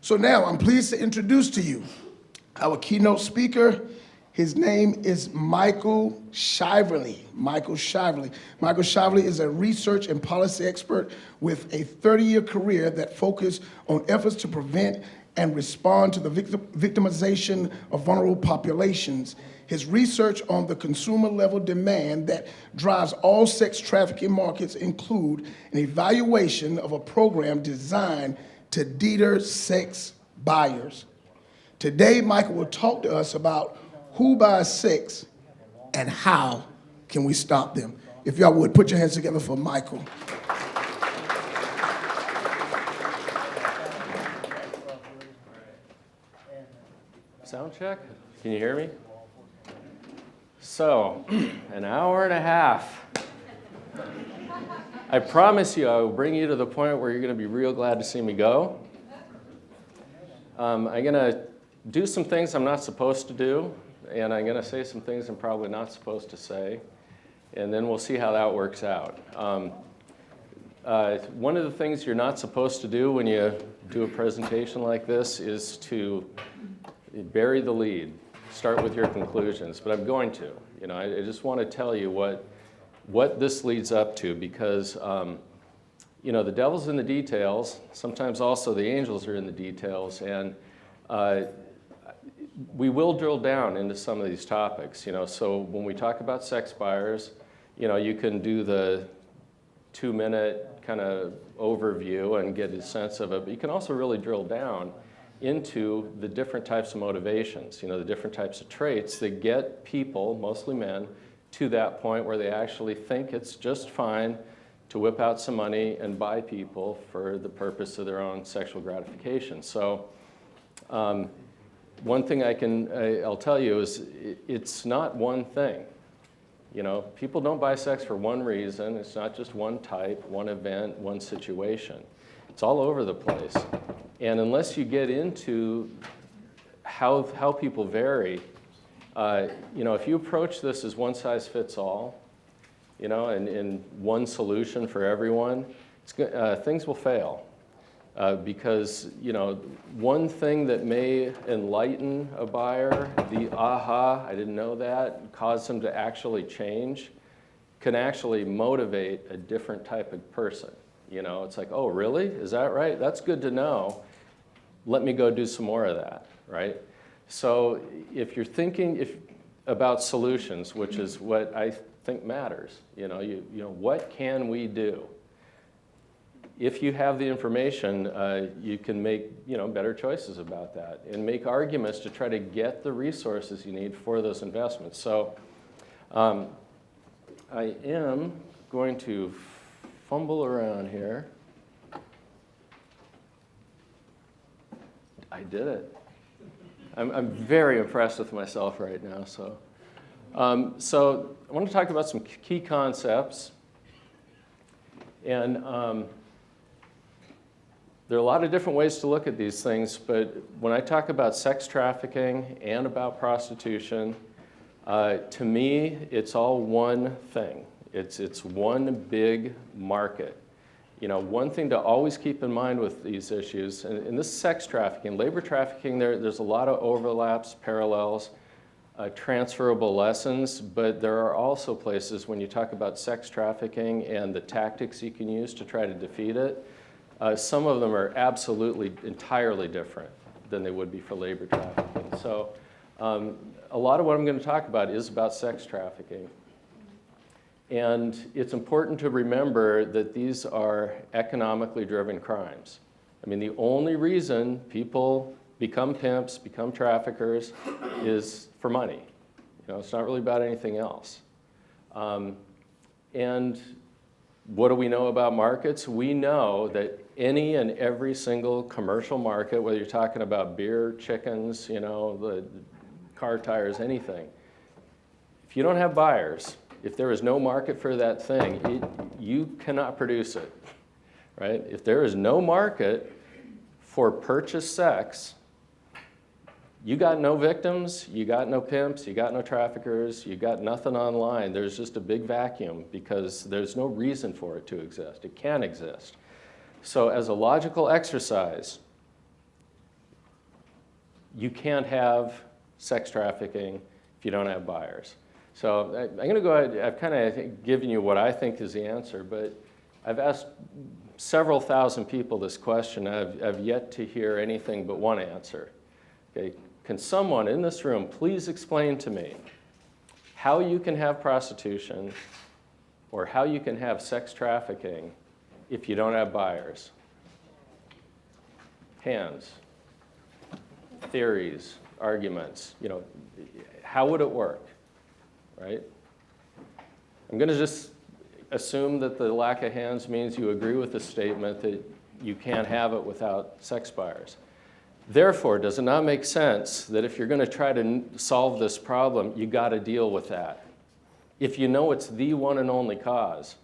So now I'm pleased to introduce to you our keynote speaker. His name is Michael Shively. Michael Shively. Michael Shively is a research and policy expert with a 30-year career that focused on efforts to prevent and respond to the victimization of vulnerable populations. His research on the consumer-level demand that drives all sex trafficking markets include an evaluation of a program designed to deter sex buyers. Today, Michael will talk to us about who buys sex and how can we stop them. If y'all would, put your hands together for Michael. Sound check? Can you hear me? So, an hour and a half. I promise you I will bring you to the point where you're going to be real glad to see me go. I'm going to do some things I'm not supposed to do, and I'm going to say some things I'm probably not supposed to say, and then we'll see how that works out. One of the things you're not supposed to do when you do a presentation like this is to bury the lead. Start with your conclusions, but I'm going to. I just want to tell you what this leads up to, because the devil's in the details. Sometimes also the angels are in the details, and we will drill down into some of these topics. So when we talk about sex buyers, you can do the 2-minute kind of overview and get a sense of it, but you can also really drill down into the different types of motivations, the different types of traits that get people, mostly men, to that point where they actually think it's just fine to whip out some money and buy people for the purpose of their own sexual gratification. So one thing I'll tell you is it's not one thing. People don't buy sex for one reason. It's not just one type, one event, one situation. It's all over the place. And unless you get into how people vary, if you approach this as one size fits all, and one solution for everyone, things will fail. Because, one thing that may enlighten a buyer, the aha, I didn't know that, cause them to actually change, can actually motivate a different type of person. It's like, oh, really? Is that right? That's good to know. Let me go do some more of that, right? So if you're thinking about solutions, which is what I think matters, what can we do? If you have the information, you can make better choices about that and make arguments to try to get the resources you need for those investments. So I am going to fumble around here. I did it. I'm very impressed with myself right now. So I want to talk about some key concepts. And there are a lot of different ways to look at these things, but when I talk about sex trafficking and about prostitution, to me, it's all one thing. It's one big market. One thing to always keep in mind with these issues, and this is sex trafficking, labor trafficking, there's a lot of overlaps, parallels, transferable lessons, but there are also places when you talk about sex trafficking and the tactics you can use to try to defeat it, some of them are absolutely entirely different than they would be for labor trafficking. So a lot of what I'm going to talk about is about sex trafficking. And it's important to remember that these are economically driven crimes. I mean, the only reason people become pimps, become traffickers, is for money. It's not really about anything else. And what do we know about markets? We know that any and every single commercial market, whether you're talking about beer, chickens, the car tires, anything, if you don't have buyers, if there is no market for that thing, you cannot produce it, right? If there is no market for purchased sex, you got no victims, you got no pimps, you got no traffickers, you got nothing online. There's just a big vacuum because there's no reason for it to exist. It can exist. So as a logical exercise, you can't have sex trafficking if you don't have buyers. So I'm going to go ahead, I've kind of given you what I think is the answer, but I've asked several thousand people this question. I've yet to hear anything but one answer. Okay. Can someone in this room please explain to me how you can have prostitution or how you can have sex trafficking if you don't have buyers? Hands, theories, arguments, you know, how would it work, right? I'm going to just assume that the lack of hands means you agree with the statement that you can't have it without sex buyers. Therefore, does it not make sense that if you're going to try to solve this problem, you got to deal with that? If you know it's the one and only cause,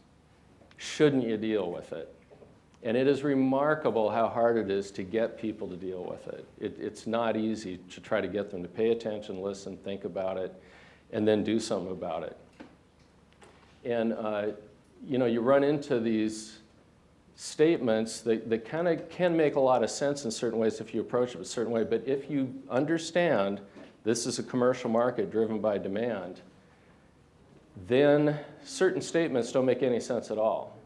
shouldn't you deal with it? And it is remarkable how hard it is to get people to deal with it. It's not easy to try to get them to pay attention, listen, think about it, and then do something about it. And you know, you run into these statements that kind of can make a lot of sense in certain ways if you approach it a certain way, but if you understand this is a commercial market driven by demand, then certain statements don't make any sense at all.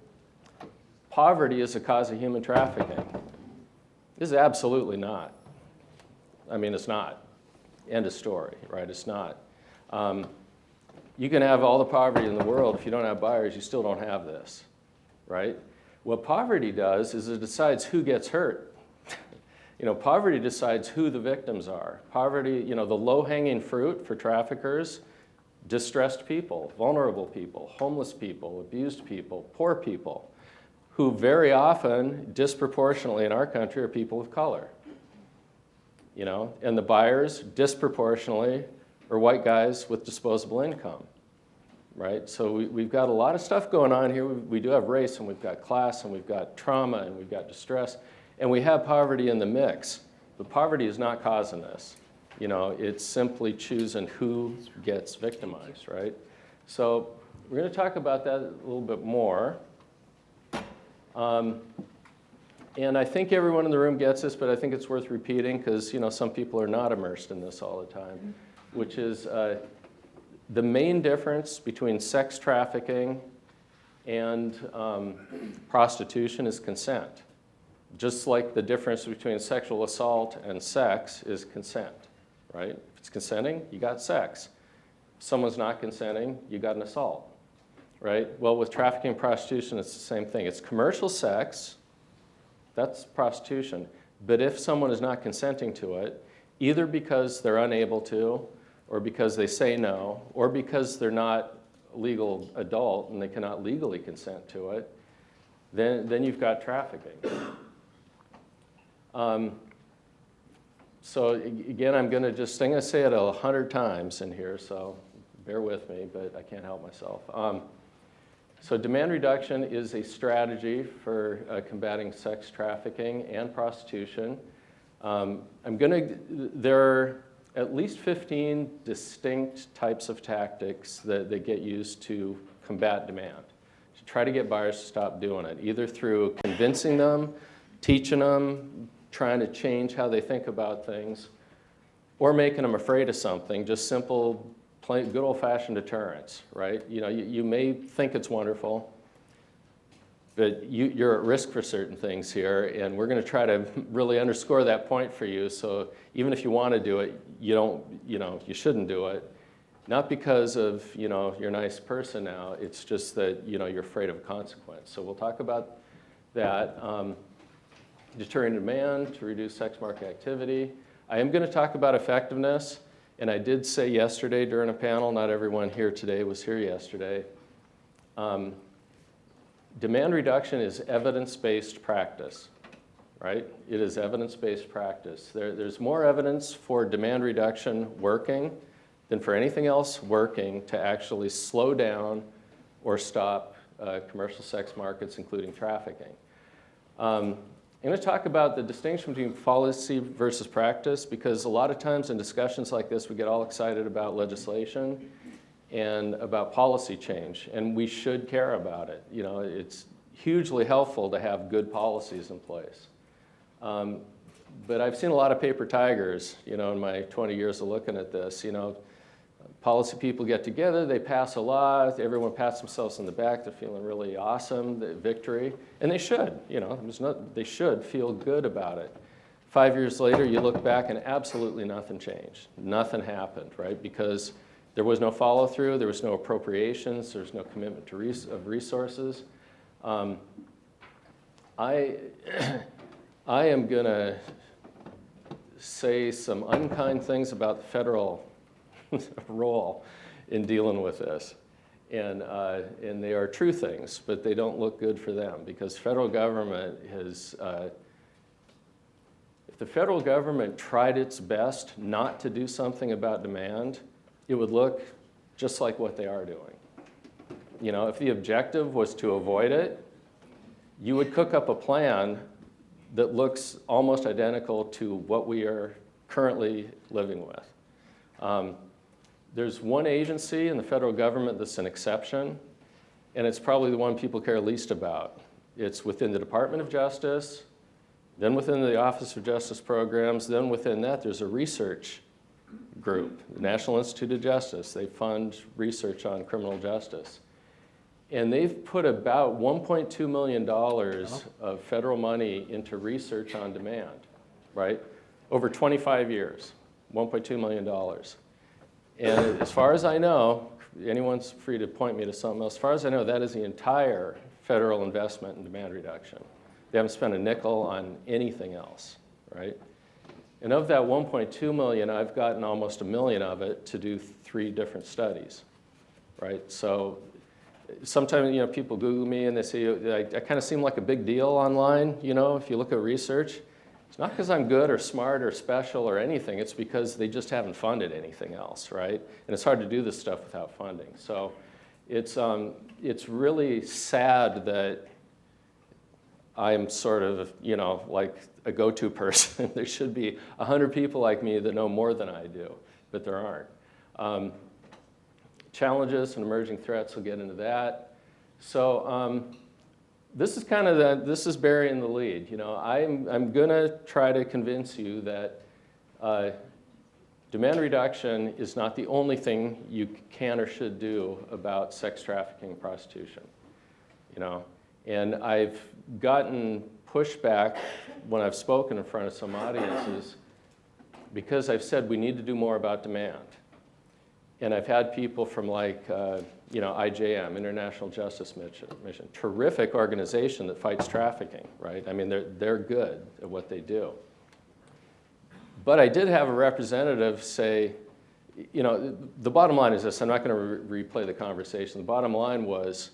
Poverty is a cause of human trafficking. This is absolutely not. I mean, it's not. End of story, right? It's not. You can have all the poverty in the world. If you don't have buyers, you still don't have this, right? What poverty does is it decides who gets hurt. You know, poverty decides who the victims are. Poverty, you know, the low-hanging fruit for traffickers, distressed people, vulnerable people, homeless people, abused people, poor people, who very often, disproportionately in our country, are people of color. You know, and the buyers, disproportionately, are white guys with disposable income, right? So we've got a lot of stuff going on here. We do have race, and we've got class, and we've got trauma, and we've got distress, and we have poverty in the mix. But poverty is not causing this. You know, it's simply choosing who gets victimized, right? So we're going to talk about that a little bit more. And I think everyone in the room gets this, but I think it's worth repeating because, you know, some people are not immersed in this all the time, which is the main difference between sex trafficking and prostitution is consent. Just like the difference between sexual assault and sex is consent, right? If it's consenting, you got sex. If someone's not consenting, you got an assault, right? Well, with trafficking and prostitution, it's the same thing. It's commercial sex, that's prostitution. But if someone is not consenting to it, either because they're unable to, or because they say no, or because they're not a legal adult and they cannot legally consent to it, then you've got trafficking. So again, I'm going to say it 100 times in here, so bear with me, but I can't help myself. So demand reduction is a strategy for combating sex trafficking and prostitution. There are at least 15 distinct types of tactics that get used to combat demand, to try to get buyers to stop doing it, either through convincing them, teaching them, trying to change how they think about things, or making them afraid of something, just simple, plain, good old-fashioned deterrence, right? You know, you may think it's wonderful, but you're at risk for certain things here, and we're going to try to really underscore that point for you. So even if you want to do it, you shouldn't do it. Not because of, you're a nice person now. It's just that, you're afraid of a consequence. So we'll talk about that. Deterring demand to reduce sex market activity. I am going to talk about effectiveness. And I did say yesterday during a panel, not everyone here today was here yesterday, demand reduction is evidence-based practice, right? It is evidence-based practice. There's more evidence for demand reduction working than for anything else working to actually slow down or stop commercial sex markets, including trafficking. I'm going to talk about the distinction between policy versus practice, because a lot of times in discussions like this, we get all excited about legislation and about policy change, and we should care about it. It's hugely helpful to have good policies in place. But I've seen a lot of paper tigers, in my 20 years of looking at this. Policy people get together, they pass a law, everyone pats themselves on the back, they're feeling really awesome, the victory, and they should, they should feel good about it. 5 years later, you look back and absolutely nothing changed. Nothing happened, right? Because there was no follow through, there was no appropriations, there was no commitment to of resources. I am gonna say some unkind things about the federal role in dealing with this. And they are true things, but they don't look good for them because federal government has, if the federal government tried its best not to do something about demand, it would look just like what they are doing. If the objective was to avoid it, you would cook up a plan that looks almost identical to what we are currently living with. There's one agency in the federal government that's an exception, and it's probably the one people care least about. It's within the Department of Justice, then within the Office of Justice Programs, then within that there's a research group, the National Institute of Justice. They fund research on criminal justice. And they've put about $1.2 million of federal money into research on demand, right? Over 25 years, $1.2 million. And as far as I know, anyone's free to point me to something else, as far as I know, that is the entire federal investment in demand reduction. They haven't spent a nickel on anything else, right? And of that 1.2 million, I've gotten almost $1 million of it to do 3 different studies, right? So sometimes, people Google me and they say, I kind of seem like a big deal online, if you look at research. It's not because I'm good or smart or special or anything. It's because they just haven't funded anything else, right? And it's hard to do this stuff without funding. So it's really sad that I'm sort of, like a go-to person. There should be 100 people like me that know more than I do, but there aren't. Challenges and emerging threats, we'll get into that. So this is kind of this is burying the lead. I'm gonna try to convince you that demand reduction is not the only thing you can or should do about sex trafficking and prostitution. And I've gotten pushback when I've spoken in front of some audiences because I've said we need to do more about demand. And I've had people from IJM, International Justice Mission, terrific organization that fights trafficking, right? I mean, they're good at what they do. But I did have a representative say, the bottom line is this, I'm not going to replay the conversation. The bottom line was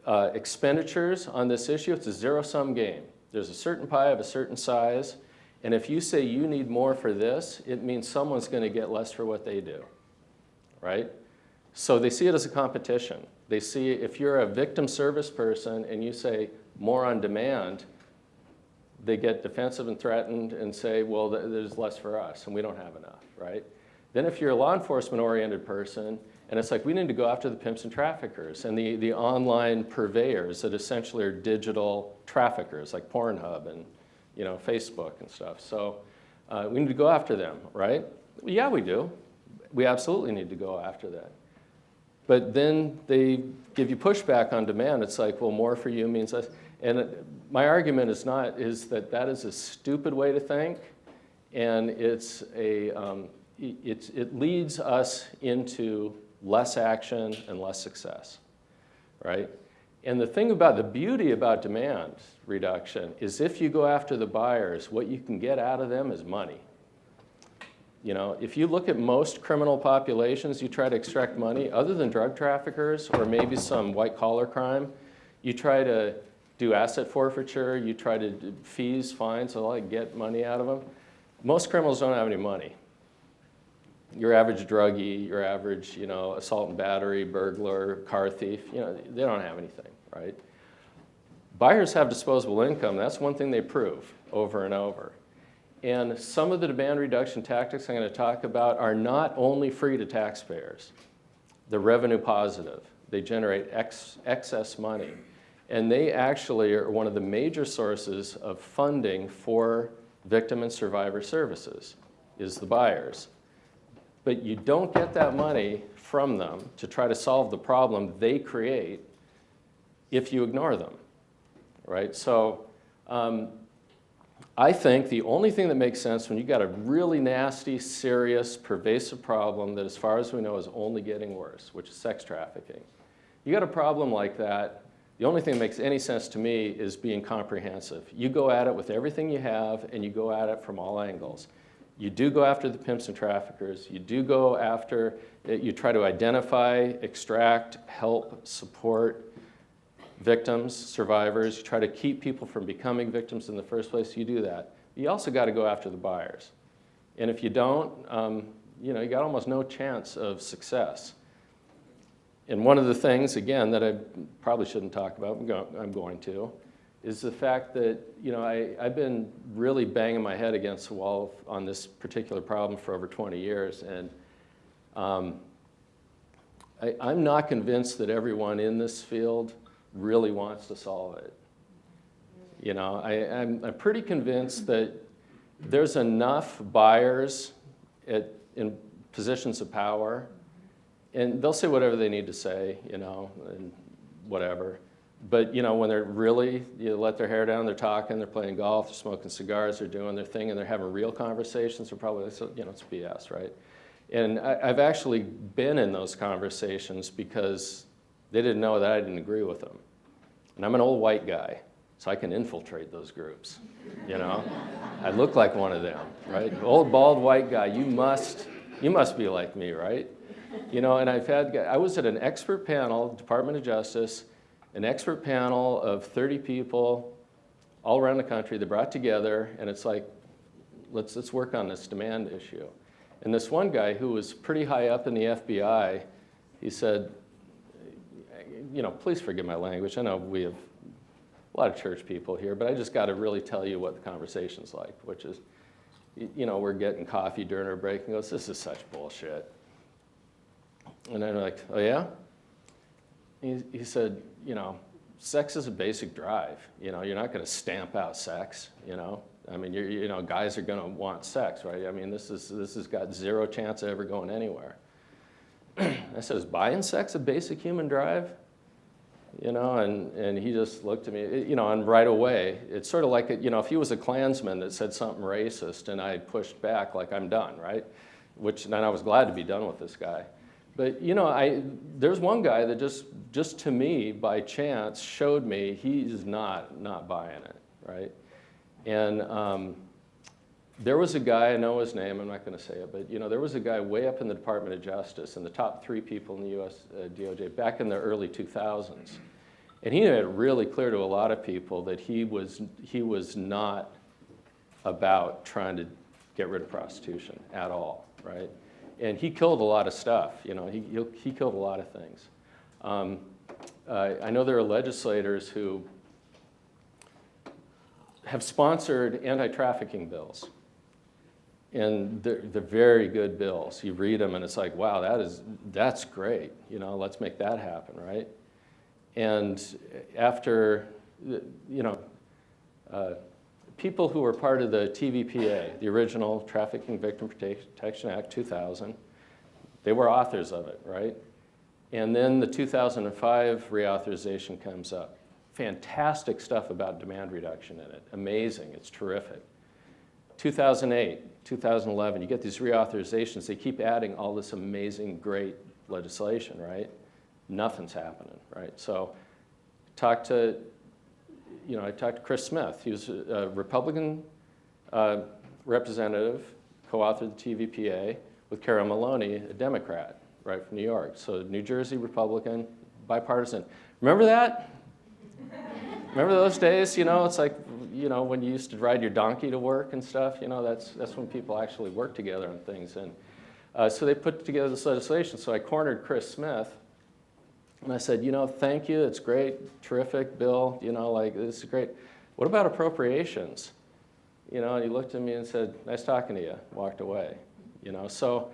expenditures on this issue, it's a zero-sum game. There's a certain pie of a certain size, and if you say you need more for this, it means someone's going to get less for what they do, right? So they see it as a competition. They see if you're a victim service person and you say more on demand, they get defensive and threatened and say, well, there's less for us and we don't have enough, right? Then if you're a law enforcement-oriented person, and it's like we need to go after the pimps and traffickers and the online purveyors that essentially are digital traffickers like Pornhub and Facebook and stuff. So we need to go after them, right? Well, yeah, we do. We absolutely need to go after that. But then they give you pushback on demand. It's like, well, more for you means less. And my argument is that is a stupid way to think, and it leads us into less action and less success, right? And the beauty about demand reduction is if you go after the buyers, what you can get out of them is money. If you look at most criminal populations, you try to extract money, other than drug traffickers or maybe some white-collar crime, you try to do asset forfeiture, you try to do fees, fines, so get money out of them. Most criminals don't have any money. Your average druggie, your average, assault and battery, burglar, car thief, they don't have anything, right? Buyers have disposable income. That's one thing they prove over and over. And some of the demand reduction tactics I'm going to talk about are not only free to taxpayers. They're revenue positive. They generate excess money. And they actually are one of the major sources of funding for Victim and survivor services is the buyers. But you don't get that money from them to try to solve the problem they create if you ignore them, right? So I think the only thing that makes sense when you've got a really nasty, serious, pervasive problem that as far as we know is only getting worse, which is sex trafficking. You got a problem like that, the only thing that makes any sense to me is being comprehensive. You go at it with everything you have and you go at it from all angles. You do go after the pimps and traffickers. You do go after, you try to identify, extract, help, support victims, survivors. You try to keep people from becoming victims in the first place. You do that. You also got to go after the buyers. And if you don't, you got almost no chance of success. And one of the things, again, that I probably shouldn't talk about, I'm going to, is the fact that I've been really banging my head against the wall on this particular problem for over 20 years. And I'm not convinced that everyone in this field really wants to solve it. I'm pretty convinced that there's enough buyers in positions of power, and they'll say whatever they need to say, and whatever. But when they're really, let their hair down, they're talking, they're playing golf, they're smoking cigars, they're doing their thing, and they're having real conversations, they're probably, it's BS, right? And I've actually been in those conversations because they didn't know that I didn't agree with them. And I'm an old white guy, so I can infiltrate those groups, I look like one of them, right? Old, bald, white guy, you must be like me, right? And I was at an expert panel, Department of Justice, an expert panel of 30 people all around the country. They brought together, and it's like, let's work on this demand issue. And this one guy who was pretty high up in the FBI, he said, please forgive my language. I know we have a lot of church people here, but I just got to really tell you what the conversation's like, which is, we're getting coffee during our break, and goes, this is such bullshit. And I'm like, oh yeah? He said, sex is a basic drive. You're not going to stamp out sex. I mean, guys are going to want sex, right? I mean, this has got zero chance of ever going anywhere. I said, is buying sex a basic human drive? And he just looked at me, and right away, it's sort of like, if he was a Klansman that said something racist and I pushed back, like, I'm done, right? And I was glad to be done with this guy. But, there's one guy that just to me, by chance, showed me he's not buying it, right? And there was a guy, I know his name, I'm not going to say it, but there was a guy way up in the Department of Justice, in the top 3 people in the U.S. DOJ, back in the early 2000s. And he made it really clear to a lot of people that he was not about trying to get rid of prostitution at all, right? And he killed a lot of stuff, he killed a lot of things. I know there are legislators who have sponsored anti-trafficking bills. And they're very good bills. You read them and it's like, wow, that's great. Let's make that happen, right? And after, people who were part of the TVPA, the original Trafficking Victim Protection Act 2000, they were authors of it, right? And then the 2005 reauthorization comes up. Fantastic stuff about demand reduction in it. Amazing, it's terrific. 2008, 2011, you get these reauthorizations, they keep adding all this amazing, great legislation, right? Nothing's happening, right? So I talked to Chris Smith. He was a Republican representative, co-authored the TVPA, with Carol Maloney, a Democrat, right, from New York. So New Jersey Republican, bipartisan. Remember that? Remember those days? It's like, when you used to ride your donkey to work and stuff, that's when people actually work together on things. And so they put together this legislation. So I cornered Chris Smith, and I said, thank you, it's great, terrific bill, this is great. What about appropriations? And he looked at me and said, nice talking to you, walked away. So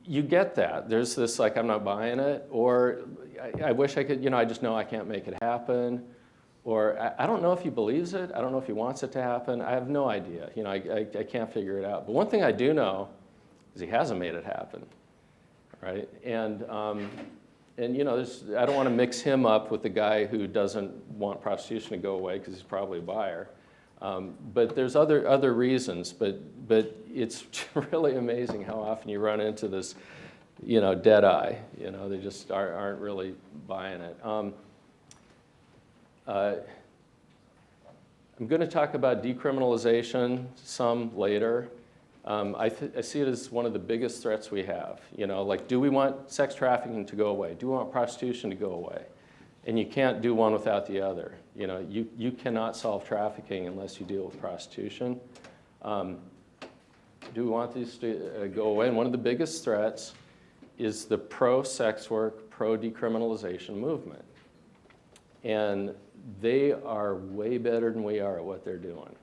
you get that. There's this, like, I'm not buying it, or I wish I could, I just know I can't make it happen. Or I don't know if he believes it. I don't know if he wants it to happen. I have no idea. You know, I can't figure it out. But one thing I do know is he hasn't made it happen, right? And you know, I don't want to mix him up with the guy who doesn't want prostitution to go away because he's probably a buyer. But there's other reasons. But it's really amazing how often you run into this, you know, dead eye. You know, they just aren't really buying it. I'm going to talk about decriminalization some later. I see it as one of the biggest threats we have. You know, like, do we want sex trafficking to go away? Do we want prostitution to go away? And you can't do one without the other. You know, you cannot solve trafficking unless you deal with prostitution. Do we want these to go away? And one of the biggest threats is the pro-sex work, pro-decriminalization movement. And they are way better than we are at what they're doing.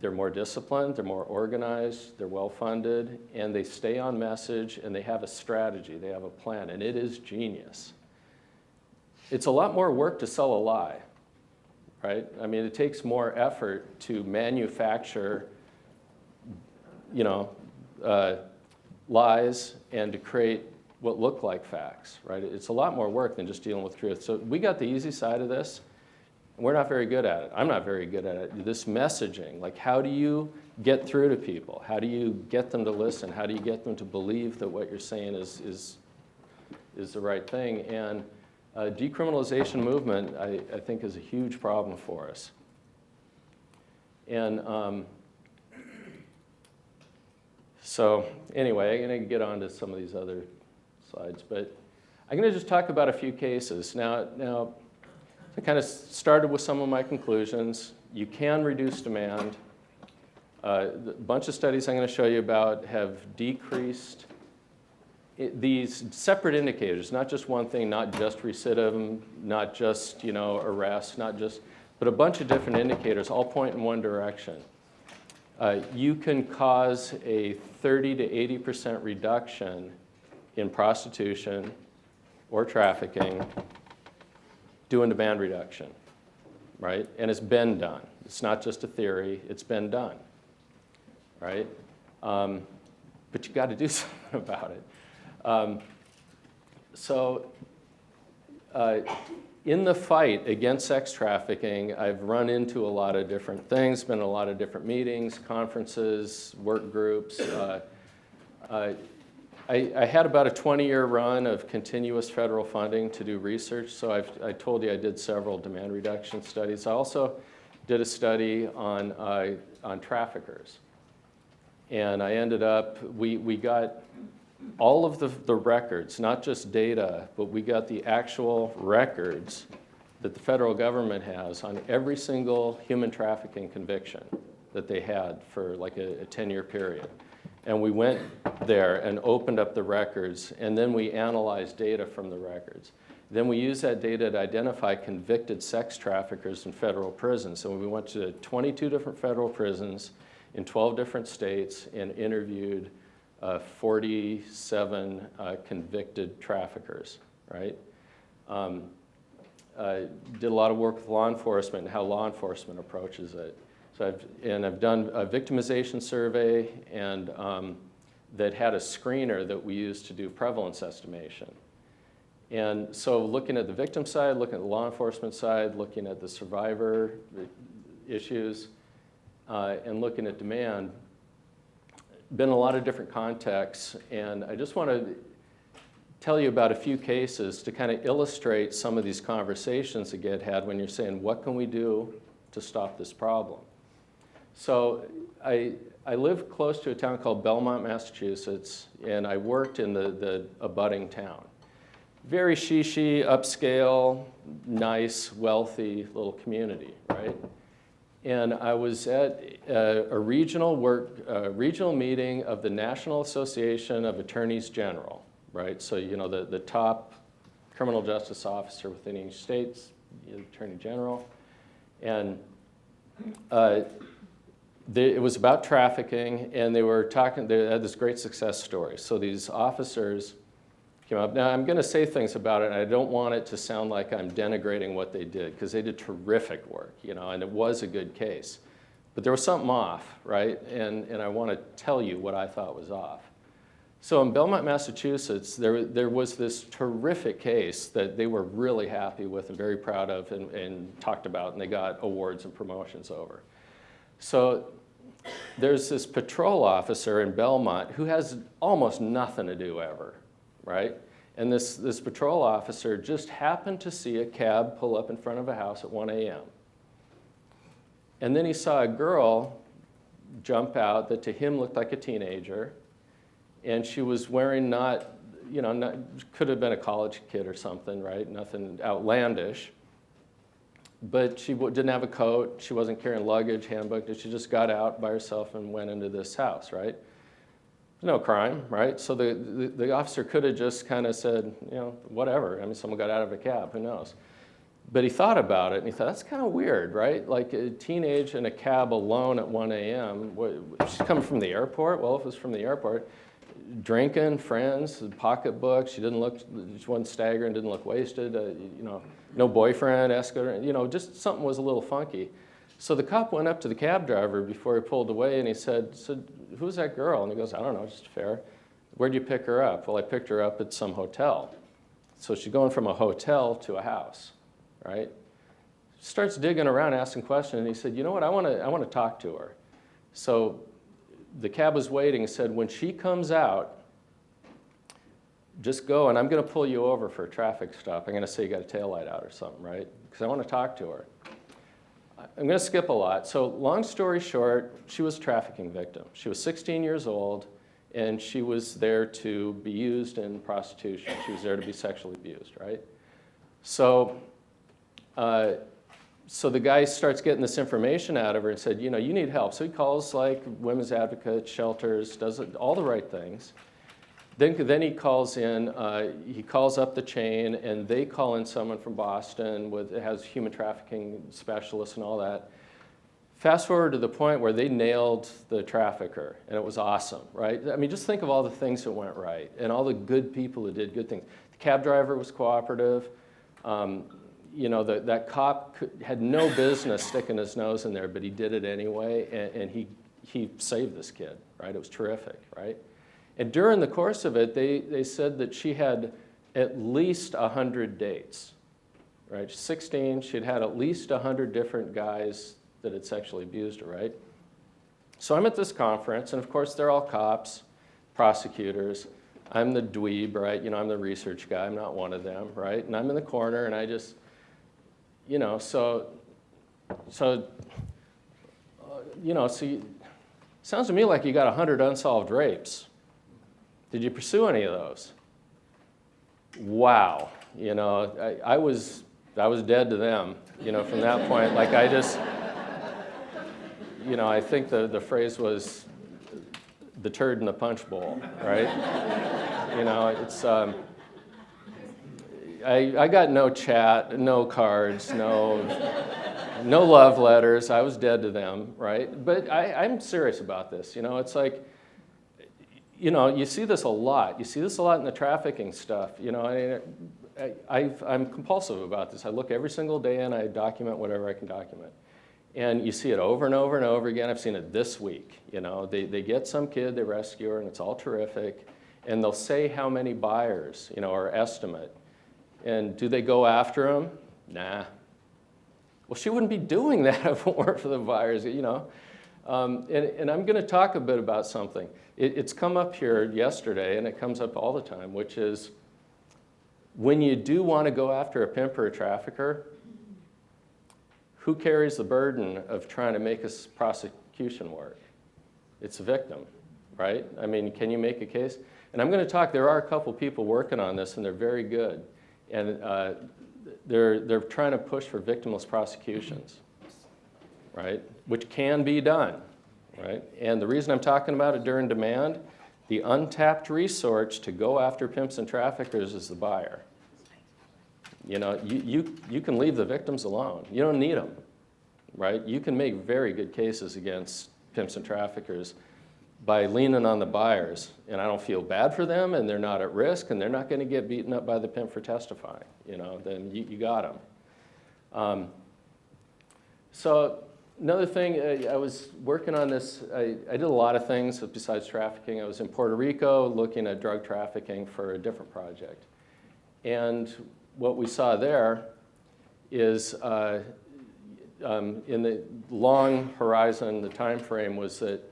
They're more disciplined, they're more organized, they're well-funded, and they stay on message, and they have a strategy, they have a plan, and it is genius. It's a lot more work to sell a lie, right? I mean, it takes more effort to manufacture, you know, lies and to create what look like facts, right? It's a lot more work than just dealing with truth. So we got the easy side of this, and we're not very good at it. I'm not very good at it. This messaging, like, how do you get through to people? How do you get them to listen? How do you get them to believe that what you're saying is the right thing? And decriminalization movement, I think, is a huge problem for us. And so anyway, I'm going to get on to some of these other slides, but I'm going to just talk about a few cases. Now, I kind of started with some of my conclusions. You can reduce demand. A bunch of studies I'm going to show you about have decreased these separate indicators, not just one thing, not just recidivism, not just, you know, arrest, but a bunch of different indicators all point in one direction. You can cause a 30 to 80% reduction in prostitution or trafficking doing demand reduction, right? And it's been done. It's not just a theory, it's been done, right? But you got to do something about it. In the fight against sex trafficking, I've run into a lot of different things, been in a lot of different meetings, conferences, work groups. I had about a 20-year run of continuous federal funding to do research, so I told you I did several demand reduction studies. I also did a study on traffickers. And I ended up, we got all of the records, not just data, but we got the actual records that the federal government has on every single human trafficking conviction that they had for like a 10-year period. And we went there and opened up the records, and then we analyzed data from the records. Then we used that data to identify convicted sex traffickers in federal prisons. So we went to 22 different federal prisons in 12 different states and interviewed 47 convicted traffickers, right? Did a lot of work with law enforcement and how law enforcement approaches it. So I've done a victimization survey and that had a screener that we used to do prevalence estimation. And so looking at the victim side, looking at the law enforcement side, looking at the survivor issues, and looking at demand, been in a lot of different contexts. And I just want to tell you about a few cases to kind of illustrate some of these conversations that get had when you're saying, what can we do to stop this problem? So I live close to a town called Belmont, Massachusetts, and I worked in the abutting town. Very shishi, upscale, nice, wealthy little community, right? And I was at a regional meeting of the National Association of Attorneys General, right? So, you know, the top criminal justice officer within each state, the Attorney General. And it was about trafficking, and they had this great success story. So these officers came up. Now, I'm going to say things about it, and I don't want it to sound like I'm denigrating what they did, because they did terrific work, and it was a good case. But there was something off, right? And I want to tell you what I thought was off. So in Belmont, Massachusetts, there was this terrific case that they were really happy with and very proud of and talked about, and they got awards and promotions over. So there's this patrol officer in Belmont who has almost nothing to do ever, right? And this patrol officer just happened to see a cab pull up in front of a house at 1 a.m. And then he saw a girl jump out that to him looked like a teenager, and she was wearing could have been a college kid or something, right? Nothing outlandish. But she didn't have a coat, she wasn't carrying luggage, handbook, she just got out by herself and went into this house, right? No crime, right? So the officer could have just kind of said, whatever. I mean, someone got out of a cab, who knows? But he thought about it, and he thought, that's kind of weird, right? Like a teenage in a cab alone at 1 a.m. She's coming from the airport? Well, if it was from the airport, drinking, friends, pocketbook, she wasn't staggering, didn't look wasted, no boyfriend, escort, just something was a little funky. So the cop went up to the cab driver before he pulled away, and he said, who's that girl? And he goes, I don't know, just fair. Where'd you pick her up? Well, I picked her up at some hotel. So she's going from a hotel to a house, right? Starts digging around, asking questions, and he said, you know what, I want to talk to her. So the cab was waiting and said, when she comes out, just go, and I'm going to pull you over for a traffic stop. I'm going to say you got a taillight out or something, right? Because I want to talk to her. I'm going to skip a lot. So long story short, she was a trafficking victim. She was 16 years old, and she was there to be used in prostitution. She was there to be sexually abused, right? So the guy starts getting this information out of her and said, you need help. So he calls like women's advocates, shelters, does all the right things. Then he calls he calls up the chain, and they call in someone from Boston it has human trafficking specialists and all that. Fast forward to the point where they nailed the trafficker, and it was awesome, right? I mean, just think of all the things that went right and all the good people who did good things. The cab driver was cooperative. That cop had no business sticking his nose in there, but he did it anyway, and he saved this kid, right? It was terrific, right? And during the course of it, they said that she had at least 100 dates, right? She's 16, she'd had at least 100 different guys that had sexually abused her, right? So I'm at this conference, and of course they're all cops, prosecutors. I'm the dweeb, right? I'm the research guy, I'm not one of them, right? And I'm in the corner, and I just, sounds to me like you got 100 unsolved rapes. Did you pursue any of those? Wow, I was dead to them, from that point. Like I just, I think the phrase was the turd in the punch bowl, right? It's, I got no chat, no cards, no love letters. I was dead to them, right? But I'm serious about this. It's like, you see this a lot. You see this a lot in the trafficking stuff. I'm compulsive about this. I look every single day and I document whatever I can document. And you see it over and over and over again. I've seen it this week. They get some kid, they rescue her, and it's all terrific. And they'll say how many buyers, or estimate. And do they go after them? Nah. Well, she wouldn't be doing that if it weren't for the buyers, And I'm going to talk a bit about something. It's come up here yesterday, and it comes up all the time, which is when you do want to go after a pimp or a trafficker, who carries the burden of trying to make a prosecution work? It's the victim, right? I mean, can you make a case? And I'm going to talk, there are a couple people working on this, and they're very good. And they're trying to push for victimless prosecutions, right? Which can be done, right? And the reason I'm talking about it during demand, the untapped resource to go after pimps and traffickers is the buyer. You can leave the victims alone. You don't need them, right? You can make very good cases against pimps and traffickers by leaning on the buyers, and I don't feel bad for them, and they're not at risk, and they're not going to get beaten up by the pimp for testifying, then you got them. So another thing, I was working on this, I did a lot of things besides trafficking. I was in Puerto Rico looking at drug trafficking for a different project. And what we saw there is in the long horizon, the time frame was that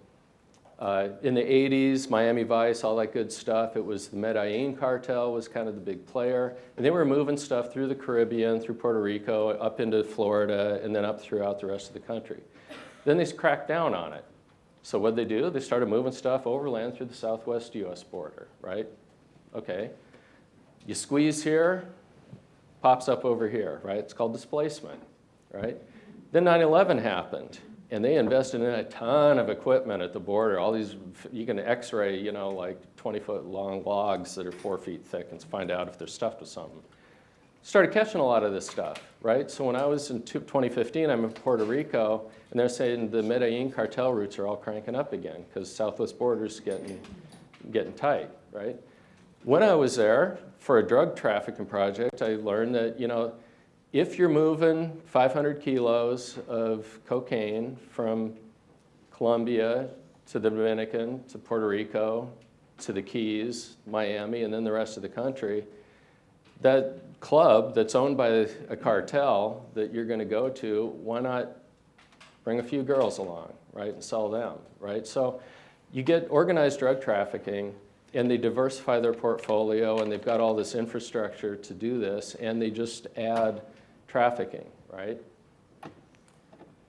in the 80s, Miami Vice, all that good stuff, it was the Medellin cartel was kind of the big player. And they were moving stuff through the Caribbean, through Puerto Rico, up into Florida, and then up throughout the rest of the country. Then they cracked down on it. So what did they do? They started moving stuff overland through the southwest US border, right? Okay. You squeeze here, pops up over here, right? It's called displacement, right? Then 9/11 happened. And they invested in a ton of equipment at the border. All these, you can x-ray, like 20-foot long logs that are 4 feet thick and find out if they're stuffed with something. Started catching a lot of this stuff, right? So when I was in 2015, I'm in Puerto Rico, and they're saying the Medellin cartel routes are all cranking up again because southwest border's getting tight, right? When I was there for a drug trafficking project, I learned that, if you're moving 500 kilos of cocaine from Colombia to the Dominican, to Puerto Rico, to the Keys, Miami, and then the rest of the country, that club that's owned by a cartel that you're going to go to, why not bring a few girls along, right, and sell them, right? So you get organized drug trafficking, and they diversify their portfolio, and they've got all this infrastructure to do this, and they just add trafficking, right?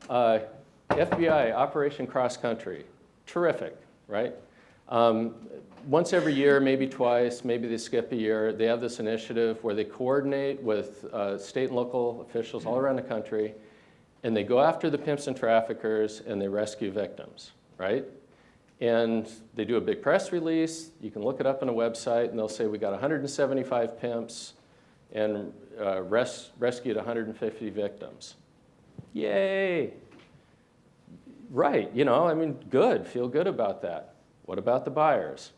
FBI, Operation Cross Country, terrific, right? Once every year, maybe twice, maybe they skip a year, they have this initiative where they coordinate with state and local officials all around the country, and they go after the pimps and traffickers, and they rescue victims, right? And they do a big press release. You can look it up on a website, and they'll say, we got 175 pimps, and rescued 150 victims. Yay! Right, good, feel good about that. What about the buyers?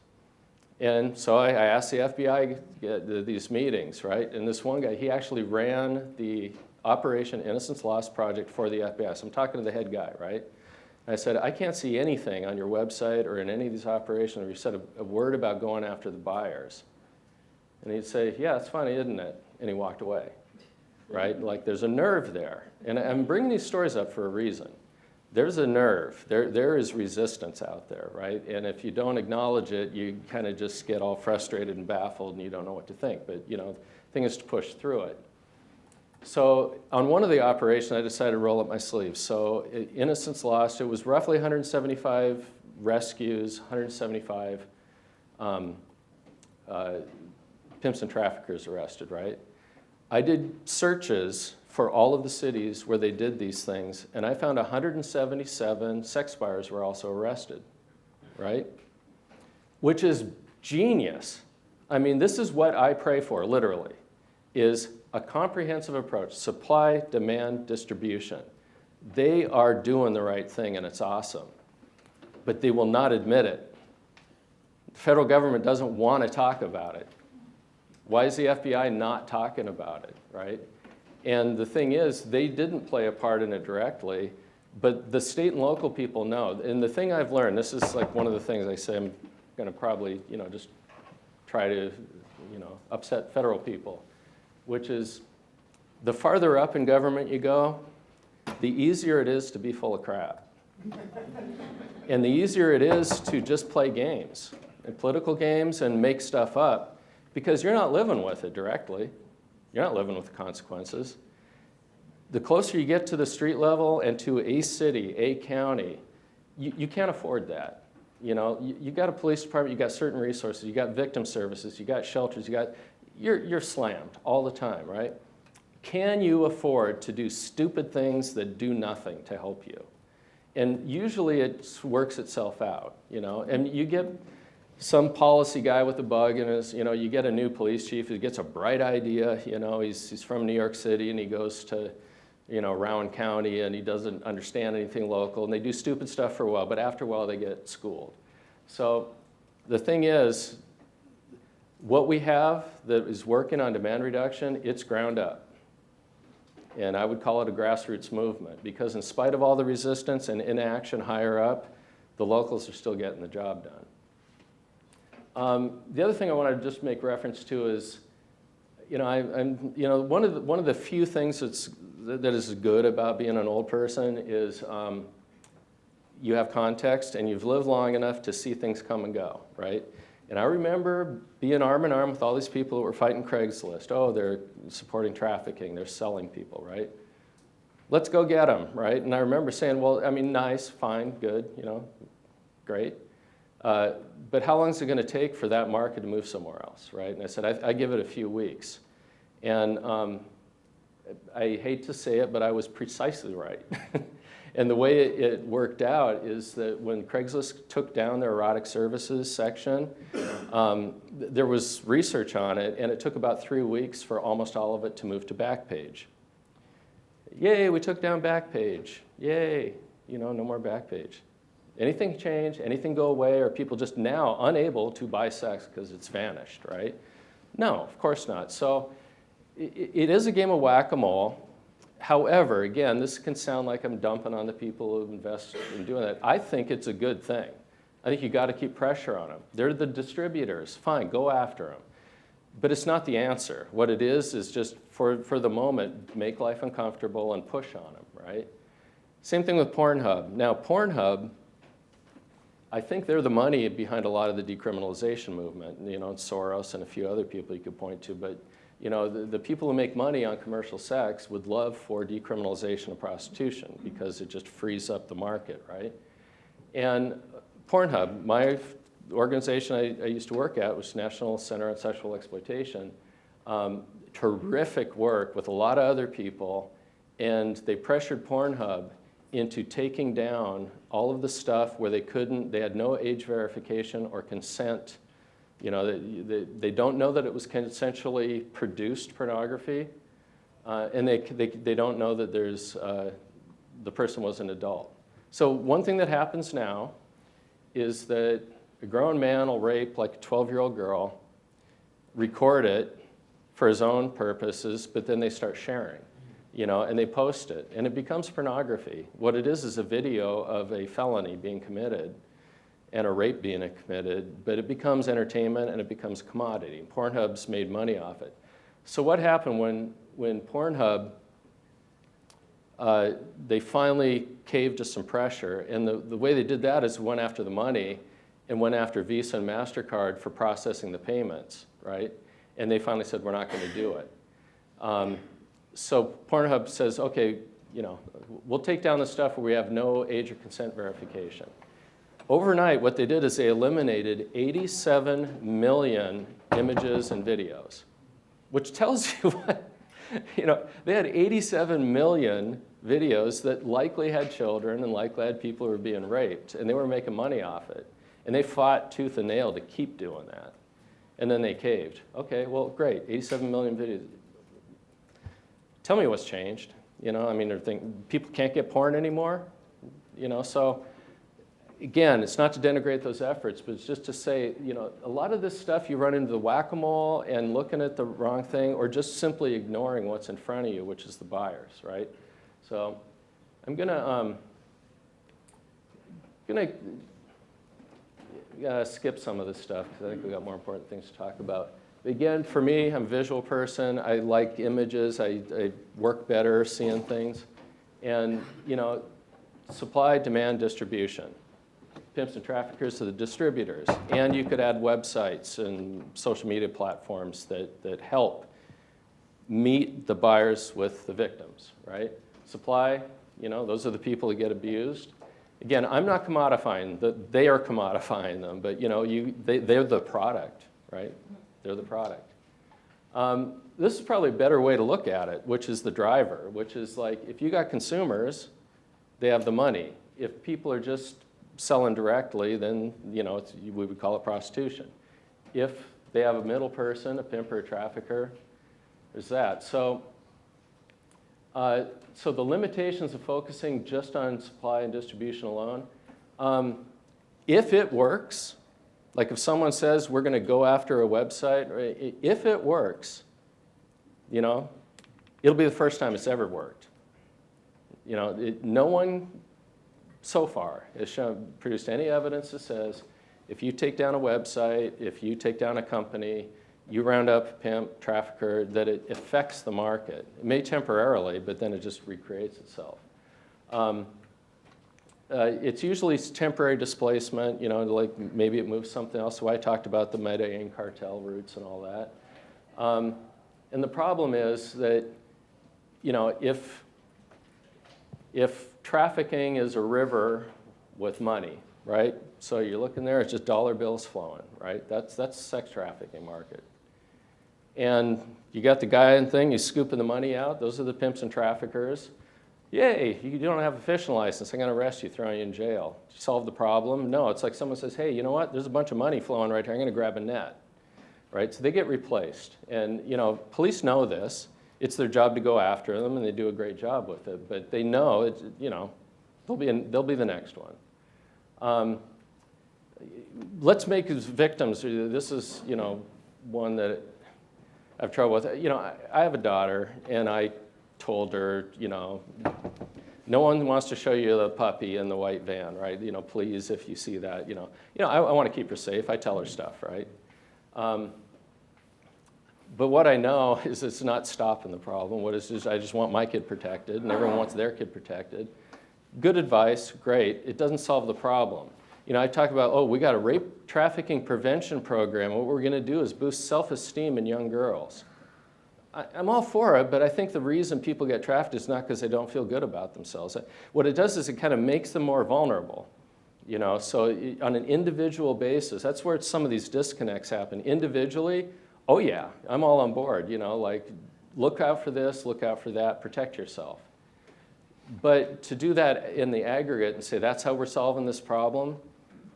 And so I asked the FBI these meetings, right? And this one guy, he actually ran the Operation Innocence Lost project for the FBI. So I'm talking to the head guy, right? And I said, I can't see anything on your website or in any of these operations where you said a word about going after the buyers. And he'd say, yeah, it's funny, isn't it? And he walked away, right? Like there's a nerve there. And I'm bringing these stories up for a reason. There's a nerve. There is resistance out there, right? And if you don't acknowledge it, you kind of just get all frustrated and baffled and you don't know what to think. But, the thing is to push through it. So on one of the operations, I decided to roll up my sleeves. So Innocence Lost, it was roughly 175 rescues, 175 pimps and traffickers arrested, right? I did searches for all of the cities where they did these things, and I found 177 sex buyers were also arrested, right? Which is genius. I mean, this is what I pray for, literally, is a comprehensive approach, supply, demand, distribution. They are doing the right thing, and it's awesome, but they will not admit it. The federal government doesn't want to talk about it. Why is the FBI not talking about it, right? And the thing is, they didn't play a part in it directly, but the state and local people know. And the thing I've learned, this is like one of the things I say I'm going to probably, just try to, upset federal people, which is the farther up in government you go, the easier it is to be full of crap. And the easier it is to just play games, and political games, and make stuff up. Because you're not living with it directly. You're not living with the consequences. The closer you get to the street level and to a city, a county, you can't afford that. You got a police department, you got certain resources, you got victim services, you got shelters, you're slammed all the time, right? Can you afford to do stupid things that do nothing to help you? And usually it works itself out, and you get some policy guy with a bug in his, you get a new police chief who gets a bright idea, he's from New York City and he goes to, Rowan County and he doesn't understand anything local and they do stupid stuff for a while, but after a while they get schooled. So the thing is, what we have that is working on demand reduction, it's ground up. And I would call it a grassroots movement, because in spite of all the resistance and inaction higher up, the locals are still getting the job done. The other thing I want to just make reference to is, one of the few things that is good about being an old person is you have context and you've lived long enough to see things come and go, right? And I remember being arm in arm with all these people that were fighting Craigslist. Oh, they're supporting trafficking, they're selling people, right? Let's go get them, right? And I remember saying, well, I mean, nice, fine, good, great. But how long is it going to take for that market to move somewhere else, right? And I said, I give it a few weeks. And I hate to say it, but I was precisely right. And the way it worked out is that when Craigslist took down their erotic services section, there was research on it, and it took about 3 weeks for almost all of it to move to Backpage. Yay, we took down Backpage. Yay, no more Backpage. Anything change, anything go away, or people just now unable to buy sex because it's vanished, right? No, of course not. So it is a game of whack-a-mole. However, again, this can sound like I'm dumping on the people who invest in doing that. I think it's a good thing. I think you got to keep pressure on them. They're the distributors. Fine, go after them. But it's not the answer. What it is just for the moment, make life uncomfortable and push on them, right? Same thing with Pornhub. Now, Pornhub, I think they're the money behind a lot of the decriminalization movement. Soros and a few other people you could point to, but the people who make money on commercial sex would love for decriminalization of prostitution because it just frees up the market, right? And Pornhub, my organization I used to work at was National Center on Sexual Exploitation. Terrific work with a lot of other people, and they pressured Pornhub into taking down all of the stuff where they had no age verification or consent. They don't know that it was consensually produced pornography, and they don't know that the person was an adult. So one thing that happens now is that a grown man will rape like a 12-year-old girl, record it for his own purposes, but then they start sharing, and they post it, and it becomes pornography. What it is a video of a felony being committed and a rape being committed, but it becomes entertainment and it becomes a commodity. Pornhub's made money off it. So what happened when Pornhub, they finally caved to some pressure, and the way they did that is went after the money and went after Visa and MasterCard for processing the payments, right? And they finally said, we're not going to do it. So Pornhub says, okay, we'll take down the stuff where we have no age or consent verification. Overnight, what they did is they eliminated 87 million images and videos, which tells you what, they had 87 million videos that likely had children and likely had people who were being raped, and they were making money off it. And they fought tooth and nail to keep doing that. And then they caved. Okay, well, great, 87 million videos. Tell me what's changed. People can't get porn anymore, so. Again, it's not to denigrate those efforts, but it's just to say, a lot of this stuff you run into the whack-a-mole and looking at the wrong thing or just simply ignoring what's in front of you, which is the buyers, right? So I'm gonna skip some of this stuff because I think we've got more important things to talk about. But again, for me, I'm a visual person. I like images. I work better seeing things. And, supply, demand, distribution. Pimps and traffickers to the distributors. And you could add websites and social media platforms that help meet the buyers with the victims, right? Supply, those are the people that get abused. Again, I'm not commodifying, they are commodifying them, but they're the product, right? They're the product. This is probably a better way to look at it, which is the driver, which is like, if you got consumers, they have the money. If people are just selling directly, then we would call it prostitution. If they have a middle person, a pimp or a trafficker, there's that. So the limitations of focusing just on supply and distribution alone, if it works, Like if someone says we're going to go after a website, if it works, you know, it'll be the first time it's ever worked. You know, no one so far has produced any evidence that says if you take down a website, if you take down a company, you round up a pimp, trafficker, that it affects the market. It may temporarily, but then it just recreates itself. It's usually temporary displacement, you know, like maybe it moves something else. So I talked about the Medellin cartel routes and all that. And the problem is that, you know, if trafficking is a river with money, right? So you're looking there, it's just dollar bills flowing, right? That's the sex trafficking market. And you got the guy and thing, he's scooping the money out. Those are the pimps and traffickers. Yay, you don't have a fishing license. I'm going to arrest you, throw you in jail. Solve the problem? No, it's like someone says, hey, you know what? There's a bunch of money flowing right here. I'm going to grab a net, right? So they get replaced. And, you know, police know this. It's their job to go after them, and they do a great job with it. But they know, it's, you know, they'll be the next one. Let's make as victims. This is, you know, one that I have trouble with. You know, I have a daughter, and I told her, you know, no one wants to show you the puppy in the white van, right? You know, please, if you see that, you know, I want to keep her safe. I tell her stuff, right? But what I know is it's not stopping the problem. What is I just want my kid protected, and everyone wants their kid protected. Good advice, great. It doesn't solve the problem. You know, I talk about, oh, we got a rape trafficking prevention program. What we're going to do is boost self-esteem in young girls. I'm all for it, but I think the reason people get trafficked is not because they don't feel good about themselves. What it does is it kind of makes them more vulnerable. You know, so on an individual basis, that's where some of these disconnects happen. Individually, oh yeah, I'm all on board. You know, like look out for this, look out for that, protect yourself. But to do that in the aggregate and say that's how we're solving this problem,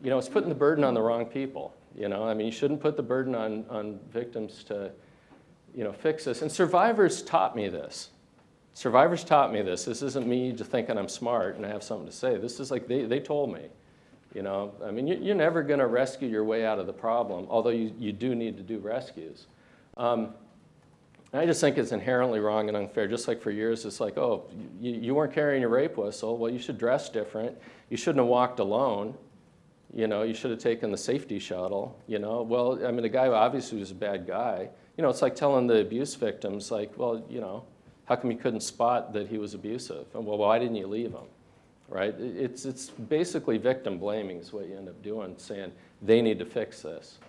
you know, it's putting the burden on the wrong people. You know, I mean, you shouldn't put the burden on victims to, you know, fix this. And survivors taught me this. Survivors taught me this. This isn't me just thinking I'm smart and I have something to say. This is like they told me. You know, I mean, you're never going to rescue your way out of the problem, although you do need to do rescues. I just think it's inherently wrong and unfair. Just like for years, it's like, oh, you weren't carrying your rape whistle. Well, you should dress different. You shouldn't have walked alone. You know, you should have taken the safety shuttle. You know, well, I mean, the guy obviously was a bad guy. You know, it's like telling the abuse victims, like, well, you know, how come you couldn't spot that he was abusive? And, well, why didn't you leave him? Right? It's basically victim blaming is what you end up doing, saying they need to fix this.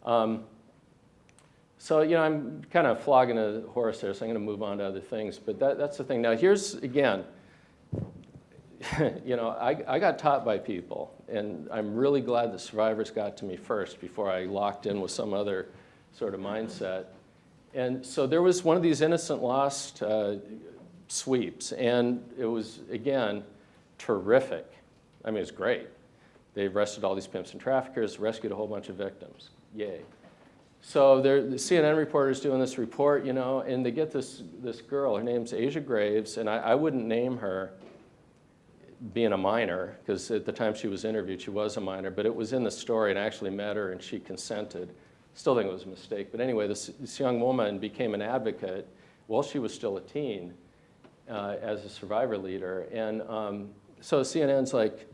So, you know, I'm kind of flogging a horse there, so I'm going to move on to other things. But that's the thing. Now, here's, again, you know, I got taught by people, and I'm really glad the survivors got to me first before I locked in with some other sort of mindset. And so there was one of these innocent lost sweeps, and it was, again, terrific. I mean, it's great. They arrested all these pimps and traffickers, rescued a whole bunch of victims. Yay. So the CNN reporter's doing this report, you know, and they get this girl. Her name's Asia Graves, and I wouldn't name her being a minor, because at the time she was interviewed, she was a minor, but it was in the story, and I actually met her, and she consented. Still think it was a mistake. But anyway, this young woman became an advocate while she was still a teen as a survivor leader. And so CNN's like,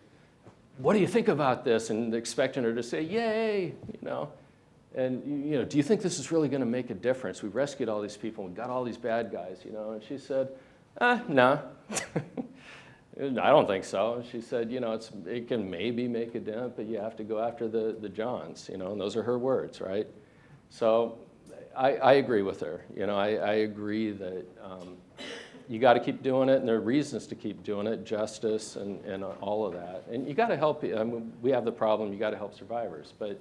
what do you think about this? And expecting her to say, yay, you know. And, you know, do you think this is really going to make a difference? We rescued all these people. We got all these bad guys, you know. And she said, no. I don't think so. And she said, you know, it can maybe make a dent, but you have to go after the Johns, you know, and those are her words, right? So I agree with her. You know, I agree that you got to keep doing it, and there are reasons to keep doing it, justice and all of that. And you got to help, I mean, we have the problem, you got to help survivors. But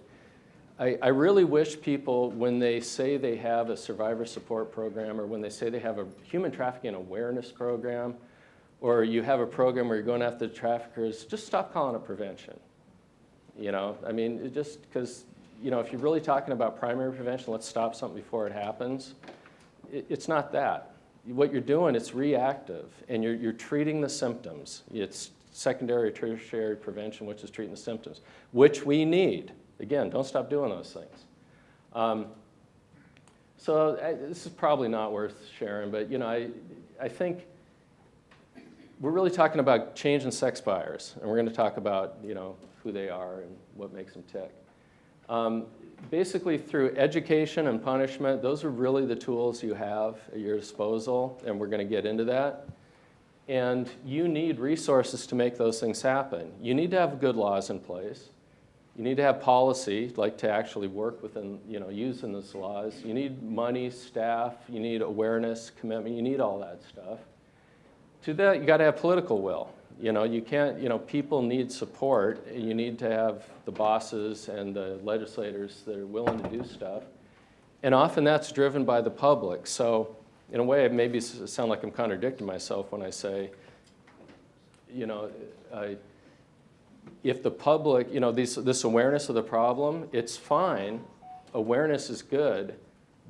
I really wish people, when they say they have a survivor support program, or when they say they have a human trafficking awareness program, or you have a program where you're going after the traffickers, just stop calling it prevention. You know, I mean, it just because, you know, if you're really talking about primary prevention, let's stop something before it happens, it's not that. What you're doing, it's reactive, and you're treating the symptoms. It's secondary or tertiary prevention, which is treating the symptoms, which we need. Again, don't stop doing those things. This is probably not worth sharing, but I think we're really talking about changing sex buyers, and we're going to talk about who they are and what makes them tick. Basically, through education and punishment, those are really the tools you have at your disposal, and we're going to get into that. And you need resources to make those things happen. You need to have good laws in place. You need to have policy, like to actually work within, using those laws. You need money, staff, you need awareness, commitment, you need all that stuff. To that, you got to have political will. You can't, people need support. You need to have the bosses and the legislators that are willing to do stuff. And often that's driven by the public. So in a way, it maybe sound like I'm contradicting myself when I say, if the public, this awareness of the problem, it's fine. Awareness is good,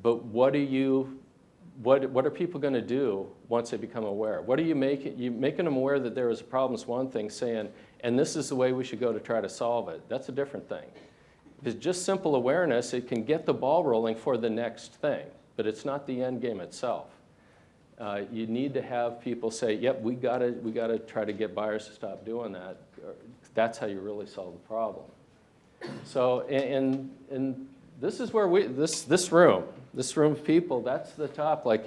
but what are people going to do once they become aware? What are you making? You making them aware that there is a problem is one thing, saying, and this is the way we should go to try to solve it. That's a different thing. If it's just simple awareness, it can get the ball rolling for the next thing, but it's not the end game itself. You need to have people say, yep, we gotta try to get buyers to stop doing that. That's how you really solve the problem. So, and this is where this room of people, that's the top. Like,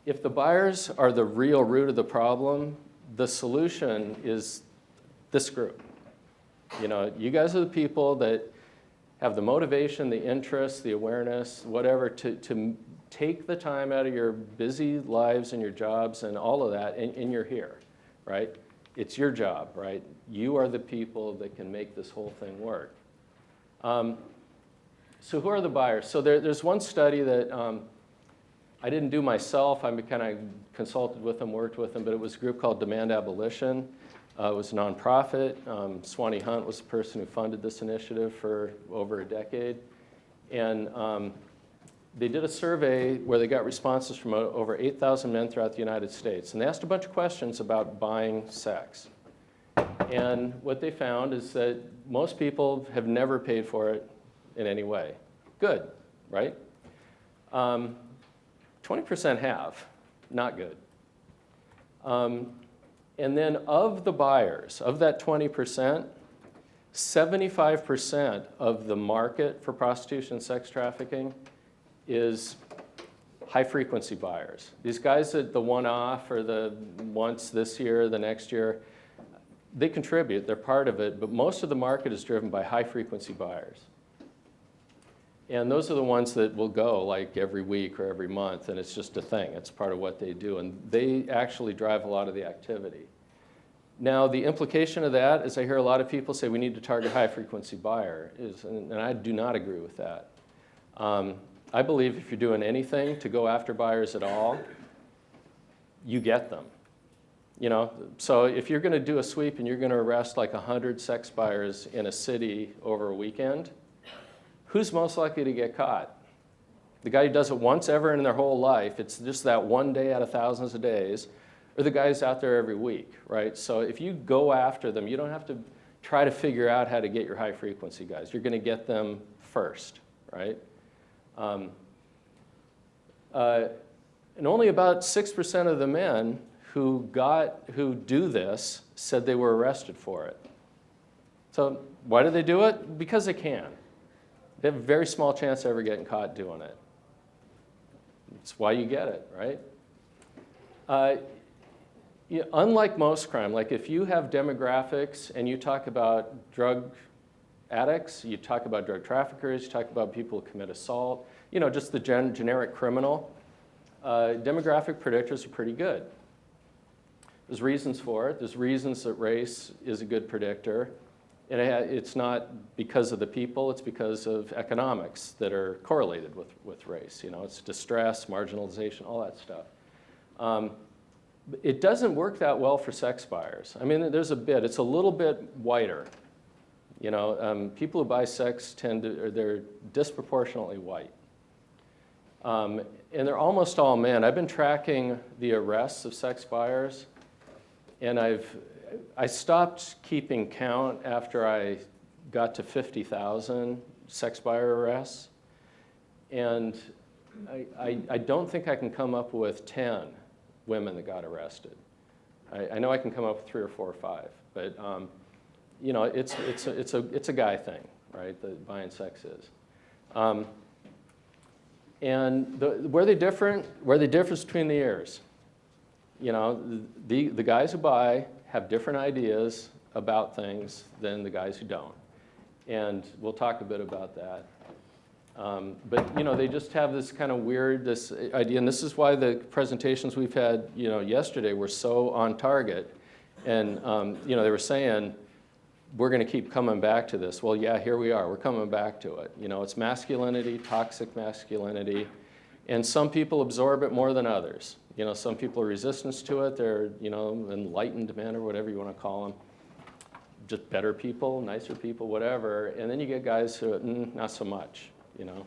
if the buyers are the real root of the problem, the solution is this group. You guys are the people that have the motivation, the interest, the awareness, whatever, to take the time out of your busy lives and your jobs and all of that, and you're here, right? It's your job, right? You are the people that can make this whole thing work. So who are the buyers? So there's one study that I didn't do myself. I kind of consulted with them, worked with them, but it was a group called Demand Abolition. It was a nonprofit. Swanee Hunt was the person who funded this initiative for over a decade. And they did a survey where they got responses from over 8,000 men throughout the United States. And they asked a bunch of questions about buying sex. And what they found is that most people have never paid for it in any way. Good, right? 20% have, not good. And then of the buyers, of that 20%, 75% of the market for prostitution and sex trafficking is high-frequency buyers. These guys that the one-off or the once this year, the next year, they contribute, they're part of it, but most of the market is driven by high-frequency buyers. And those are the ones that will go like every week or every month, and it's just a thing. It's part of what they do, and they actually drive a lot of the activity. Now, the implication of that is I hear a lot of people say we need to target high-frequency buyer, and I do not agree with that. I believe if you're doing anything to go after buyers at all, you get them. So if you're going to do a sweep and you're going to arrest like 100 sex buyers in a city over a weekend, who's most likely to get caught? The guy who does it once ever in their whole life, it's just that one day out of thousands of days, or the guy who's out there every week, right? So if you go after them, you don't have to try to figure out how to get your high-frequency guys. You're going to get them first, right? And only about 6% of the men who do this said they were arrested for it. So why do they do it? Because they can. They have a very small chance of ever getting caught doing it. That's why you get it, right? Unlike most crime, like if you have demographics and you talk about drug addicts, you talk about drug traffickers, you talk about people who commit assault, just the generic criminal, demographic predictors are pretty good. There's reasons for it. There's reasons that race is a good predictor. And it's not because of the people, it's because of economics that are correlated with race. It's distress, marginalization, all that stuff. It doesn't work that well for sex buyers. I mean, there's a bit. It's a little bit whiter. People who buy sex they're disproportionately white. And they're almost all men. I've been tracking the arrests of sex buyers, and I stopped keeping count after I got to 50,000 sex buyer arrests. And I don't think I can come up with 10 women that got arrested. I know I can come up with 3 or 4 or 5, but you know, it's a guy thing, right? That buying sex is. And where they different between the ears. You know, the guys who buy have different ideas about things than the guys who don't. And we'll talk a bit about that. But you know, they just have this kind of weird, this idea, and this is why the presentations we've had, you know, yesterday were so on target. And you know, they were saying, we're going to keep coming back to this. Well, yeah, here we are. We're coming back to it. You know, it's masculinity, toxic masculinity, and some people absorb it more than others. You know, some people are resistant to it. They're, you know, enlightened men or whatever you want to call them. Just better people, nicer people, whatever. And then you get guys who, not so much, you know.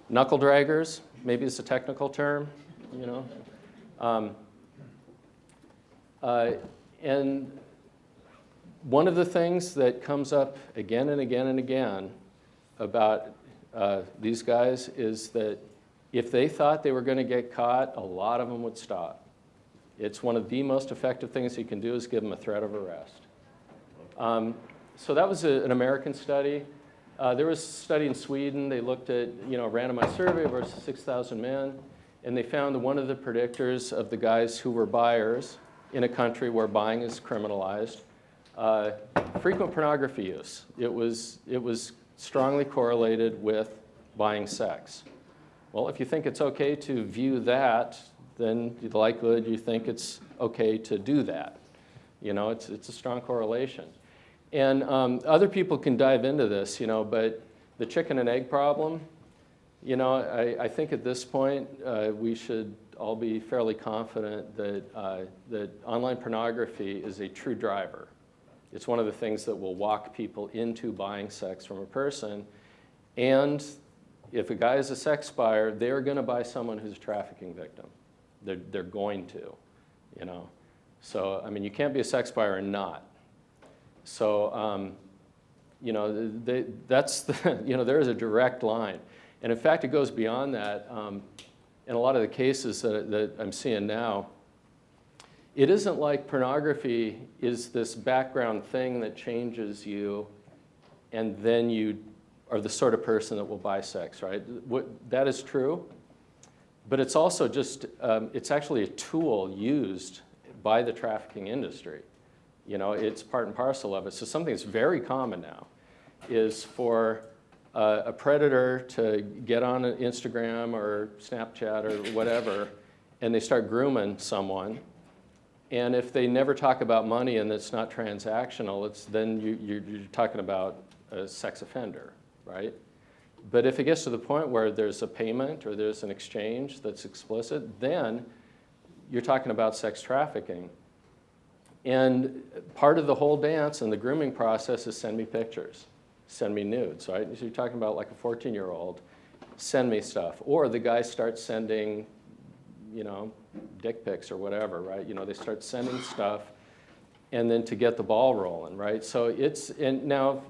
Knuckle draggers, maybe it's a technical term, you know. And one of the things that comes up again and again and again about these guys is that if they thought they were going to get caught, a lot of them would stop. It's one of the most effective things you can do is give them a threat of arrest. So that was an American study. There was a study in Sweden. They looked at, you know, a randomized survey of over 6,000 men, and they found that one of the predictors of the guys who were buyers in a country where buying is criminalized, frequent pornography use. It was strongly correlated with buying sex. Well, if you think it's okay to view that, then the likelihood you think it's okay to do that. You know, it's a strong correlation. And other people can dive into this, you know, but the chicken and egg problem, you know, I think at this point we should all be fairly confident that, that online pornography is a true driver. It's one of the things that will walk people into buying sex from a person. And if a guy is a sex buyer, they're going to buy someone who's a trafficking victim. They're going to, you know. So, I mean, you can't be a sex buyer and not. So, you know, that's the, you know, there is a direct line. And in fact, it goes beyond that. In a lot of the cases that I'm seeing now, it isn't like pornography is this background thing that changes you and then you are the sort of person that will buy sex, right? That is true, but it's also just, it's actually a tool used by the trafficking industry. You know, it's part and parcel of it. So something that's very common now is for a predator to get on Instagram or Snapchat or whatever, and they start grooming someone. And if they never talk about money and it's not transactional, then you're talking about a sex offender, right? But if it gets to the point where there's a payment or there's an exchange that's explicit, then you're talking about sex trafficking. And part of the whole dance and the grooming process is send me pictures, send me nudes, right? So you're talking about like a 14-year-old, send me stuff. Or the guy starts sending, you know, dick pics or whatever, right? You know, they start sending stuff and then to get the ball rolling, right? So it's, and now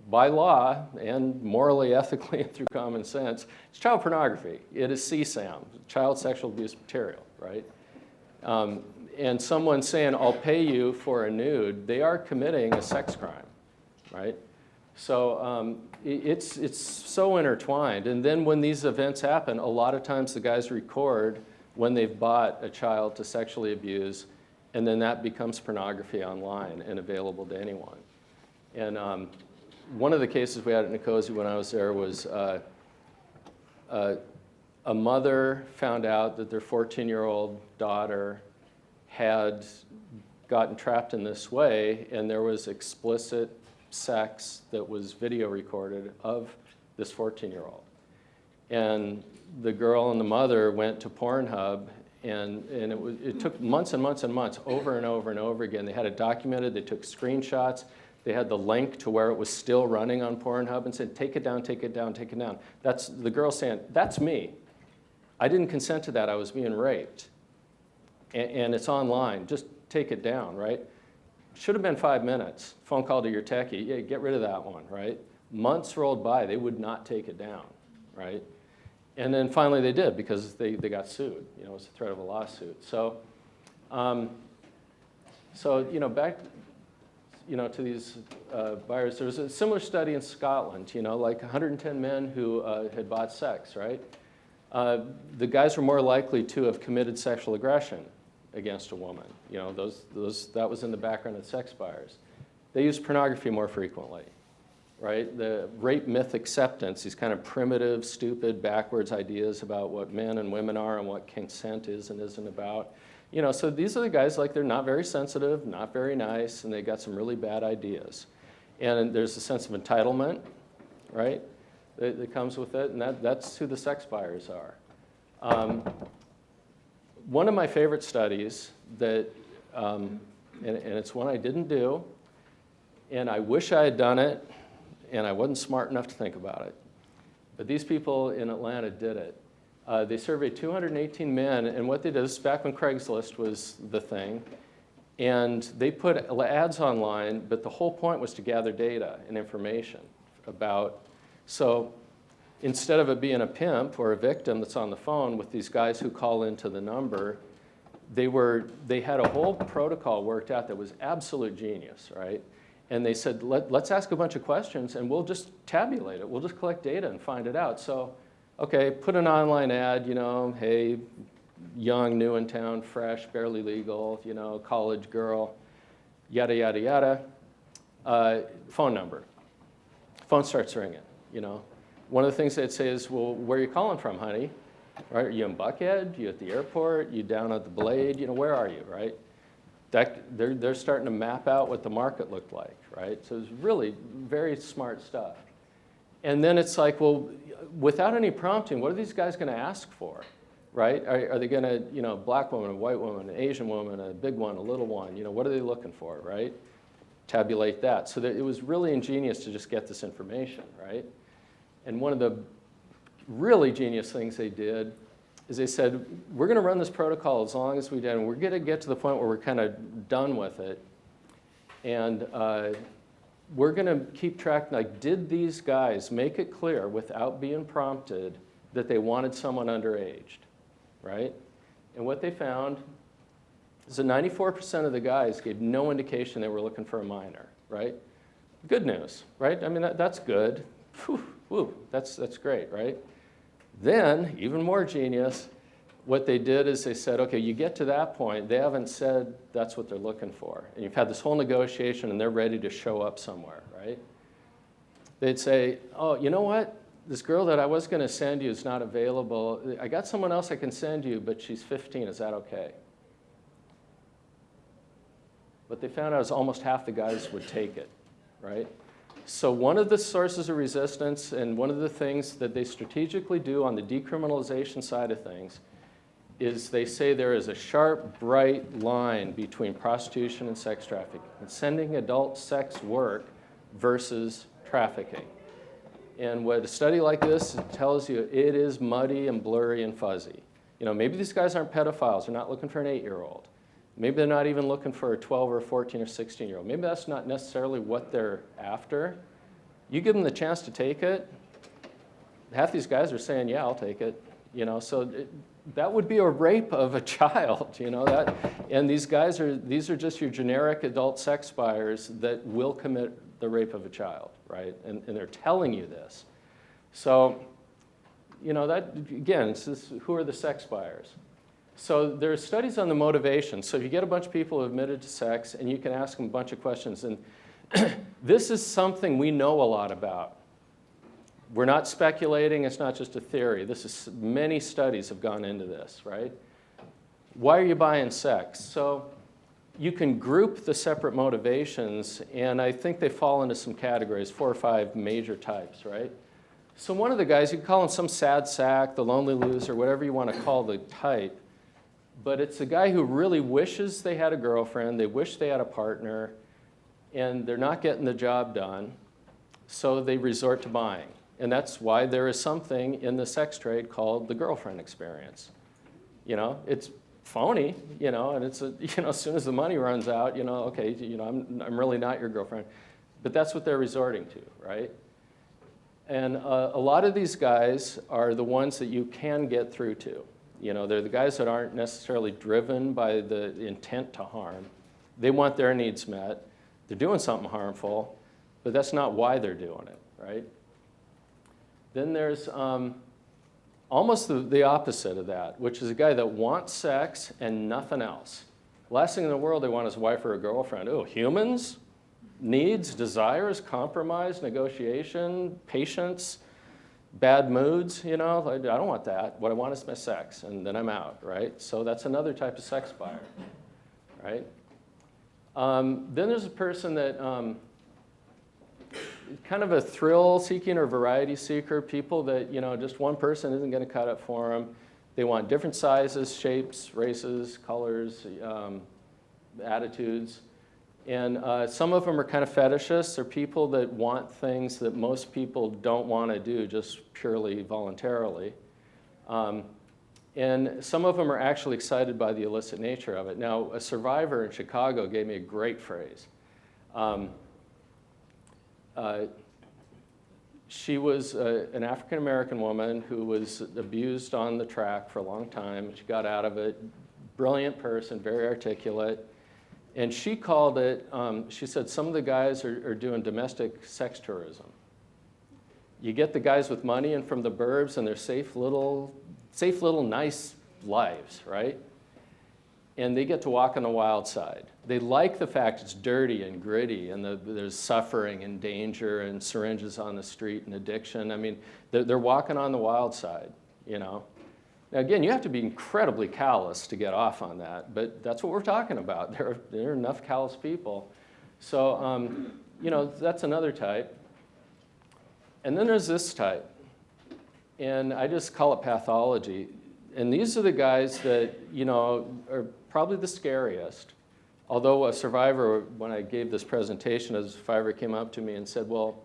by law and morally, ethically, and through common sense, it's child pornography. It is CSAM, child sexual abuse material, right? And someone saying, I'll pay you for a nude, they are committing a sex crime, right? So it's so intertwined. And then when these events happen, a lot of times the guys record when they've bought a child to sexually abuse, and then that becomes pornography online and available to anyone. And one of the cases we had at Nicosia when I was there was a mother found out that their 14-year-old daughter had gotten trapped in this way, and there was explicit sex that was video recorded of this 14-year-old. And the girl and the mother went to Pornhub, and it took months and months and months, over and over and over again. They had it documented, they took screenshots, they had the link to where it was still running on Pornhub and said, take it down, take it down, take it down. That's the girl saying, that's me. I didn't consent to that, I was being raped. And it's online, just take it down, right? should have been 5 minutes. Phone call to your techie, yeah, get rid of that one, right? Months rolled by, they would not take it down, right? And then finally they did because they got sued. You know, it was the threat of a lawsuit. So, you know, back, you know, to these buyers, there was a similar study in Scotland, you know, like 110 men who had bought sex, right? The guys were more likely to have committed sexual aggression against a woman. You know, that was in the background of sex buyers. They used pornography more frequently, right? The rape myth acceptance, these kind of primitive, stupid, backwards ideas about what men and women are and what consent is and isn't about. You know, so these are the guys, like, they're not very sensitive, not very nice, and they got some really bad ideas. And there's a sense of entitlement, right, that comes with it, and that's who the sex buyers are. One of my favorite studies that, and it's one I didn't do, and I wish I had done it, and I wasn't smart enough to think about it. But these people in Atlanta did it. They surveyed 218 men, and what they did, this is back when Craigslist was the thing, and they put ads online, but the whole point was to gather data and information about, so instead of it being a pimp or a victim that's on the phone with these guys who call into the number, they had a whole protocol worked out that was absolute genius, right? And they said, let's ask a bunch of questions and we'll just tabulate it. We'll just collect data and find it out. So, okay, put an online ad, you know, hey, young, new in town, fresh, barely legal, you know, college girl, yada, yada, yada. Phone number. Phone starts ringing, you know. One of the things they'd say is, well, where are you calling from, honey? Right? Are you in Buckhead? You at the airport? You down at the Blade? You know, where are you, right? They're starting to map out what the market looked like, right? So it's really very smart stuff. And then it's like, well, without any prompting, what are these guys going to ask for, right? Are they going to, you know, black woman, a white woman, an Asian woman, a big one, a little one, you know, what are they looking for, right? Tabulate that. So that it was really ingenious to just get this information, right? And one of the really genius things they did is they said, we're going to run this protocol as long as we did, and we're going to get to the point where we're kind of done with it. And we're going to keep track, like, did these guys make it clear without being prompted that they wanted someone underaged, right? And what they found is that 94% of the guys gave no indication they were looking for a minor, right? Good news, right? I mean, that's good. Whew, that's great, right? Then, even more genius, what they did is they said, okay, you get to that point, they haven't said that's what they're looking for. And you've had this whole negotiation and they're ready to show up somewhere, right? They'd say, oh, you know what? This girl that I was going to send you is not available. I got someone else I can send you, but she's 15. Is that okay? What they found out is almost half the guys would take it, right? So one of the sources of resistance and one of the things that they strategically do on the decriminalization side of things is they say there is a sharp, bright line between prostitution and sex trafficking, and sending adult sex work versus trafficking. And what a study like this tells you, it is muddy and blurry and fuzzy. You know, maybe these guys aren't pedophiles. They're not looking for an 8-year-old. Maybe they're not even looking for a 12 or 14 or 16-year-old. Maybe that's not necessarily what they're after. You give them the chance to take it, half these guys are saying, yeah, I'll take it. You know, so that would be a rape of a child, you know, that. And these are just your generic adult sex buyers that will commit the rape of a child, right? And they're telling you this. So, you know, that, again, it's this, who are the sex buyers? So there are studies on the motivation. So if you get a bunch of people who have admitted to sex and you can ask them a bunch of questions, and this is something we know a lot about. We're not speculating, it's not just a theory. Many studies have gone into this, right? Why are you buying sex? So you can group the separate motivations, and I think they fall into some categories, 4 or 5 major types, right? So one of the guys, you can call him some sad sack, the lonely loser, whatever you want to call the type, but it's a guy who really wishes they had a girlfriend, they wish they had a partner, and they're not getting the job done, so they resort to buying. And that's why there is something in the sex trade called the girlfriend experience. You know, it's phony, and it's as soon as the money runs out, okay, I'm really not your girlfriend. But that's what they're resorting to, right? And a lot of these guys are the ones that you can get through to. They're the guys that aren't necessarily driven by the intent to harm. They want their needs met. They're doing something harmful, but that's not why they're doing it, right? Then there's almost the opposite of that, which is a guy that wants sex and nothing else. Last thing in the world they want is a wife or a girlfriend. Oh, humans? Needs, desires, compromise, negotiation, patience, bad moods, I don't want that. What I want is my sex, and then I'm out, right? So that's another type of sex buyer, right? Then there's a person that kind of a thrill-seeking or variety seeker, people that, just one person isn't going to cut it for them. They want different sizes, shapes, races, colors, attitudes. And some of them are kind of fetishists. They're people that want things that most people don't want to do just purely voluntarily. And some of them are actually excited by the illicit nature of it. Now, a survivor in Chicago gave me a great phrase. She was an African-American woman who was abused on the track for a long time. She got out of it. Brilliant person, very articulate. And she called it, she said, some of the guys are doing domestic sex tourism. You get the guys with money and from the burbs and their safe little nice lives, right? And they get to walk on the wild side. They like the fact it's dirty and gritty and there's suffering and danger and syringes on the street and addiction. I mean, they're walking on the wild side, Now, again, you have to be incredibly callous to get off on that, but that's what we're talking about. There are enough callous people. So, that's another type. And then there's this type, and I just call it pathology. And these are the guys that, are probably the scariest. Although a survivor, when I gave this presentation, a survivor came up to me and said, well,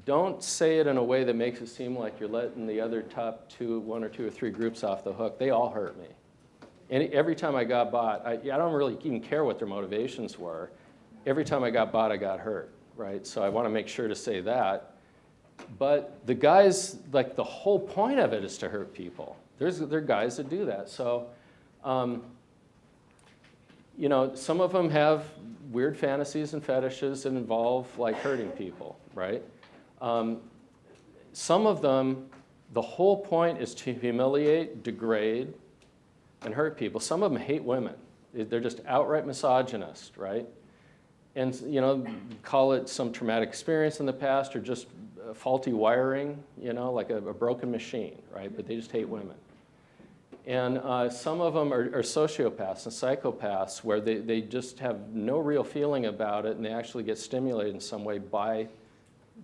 don't say it in a way that makes it seem like you're letting the other top one or two or three groups off the hook. They all hurt me. And every time I got bought, I don't really even care what their motivations were. Every time I got bought, I got hurt, right? So I want to make sure to say that. But the guys, like the whole point of it is to hurt people. There are guys that do that. So, some of them have weird fantasies and fetishes that involve like hurting people, right? Some of them, the whole point is to humiliate, degrade, and hurt people. Some of them hate women. They're just outright misogynist, right? And, call it some traumatic experience in the past or just faulty wiring, like a broken machine, right? But they just hate women. And some of them are sociopaths and psychopaths where they just have no real feeling about it and they actually get stimulated in some way by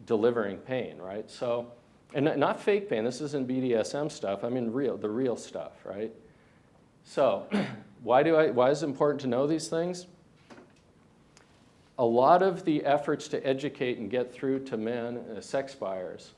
delivering pain, right? So, and not fake pain. This isn't BDSM stuff. I mean the real stuff, right? So, why is it important to know these things? A lot of the efforts to educate and get through to men, sex buyers,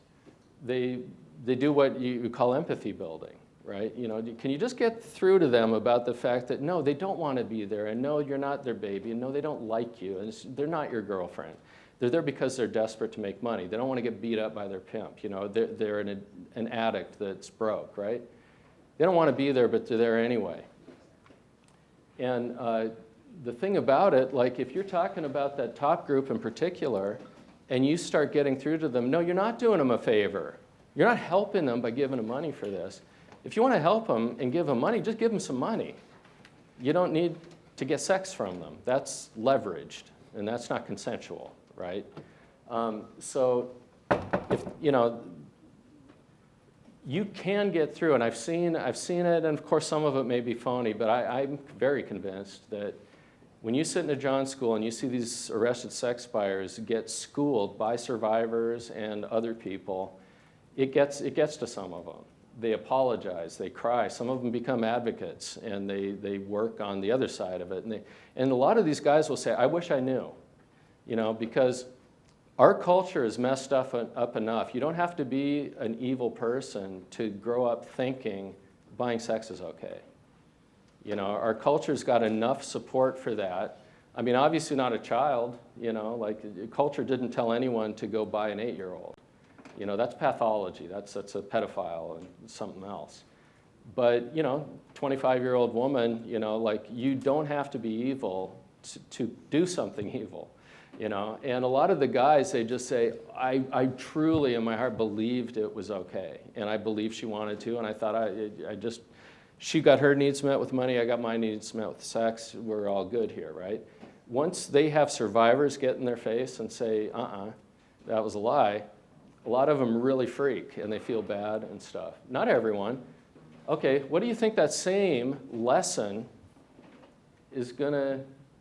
they do what you call empathy building, right? Can you just get through to them about the fact that no, they don't want to be there, and no, you're not their baby, and no, they don't like you, and they're not your girlfriend. They're there because they're desperate to make money. They don't want to get beat up by their pimp. They're an addict that's broke, right? They don't want to be there, but they're there anyway. And the thing about it, like if you're talking about that top group in particular, and you start getting through to them, no, you're not doing them a favor. You're not helping them by giving them money for this. If you want to help them and give them money, just give them some money. You don't need to get sex from them. That's leveraged, and that's not consensual, right? So if, you can get through, and I've seen it, and of course some of it may be phony, but I'm very convinced that when you sit in a John school and you see these arrested sex buyers get schooled by survivors and other people, it gets to some of them. They apologize, they cry. Some of them become advocates, and they work on the other side of it. And a lot of these guys will say, I wish I knew, because our culture is messed up enough. You don't have to be an evil person to grow up thinking buying sex is okay. You know, our culture's got enough support for that. I mean, obviously not a child, you know, like culture didn't tell anyone to go buy an 8-year-old. You know, that's pathology, that's a pedophile and something else. But, you know, 25-year-old woman, you know, like you don't have to be evil to do something evil, you know. And a lot of the guys, they just say, I truly in my heart believed it was okay. And I believed she wanted to, and I thought she got her needs met with money, I got my needs met with sex, we're all good here, right? Once they have survivors get in their face and say, that was a lie, a lot of them really freak and they feel bad and stuff. Not everyone. Okay, what do you think that same lesson is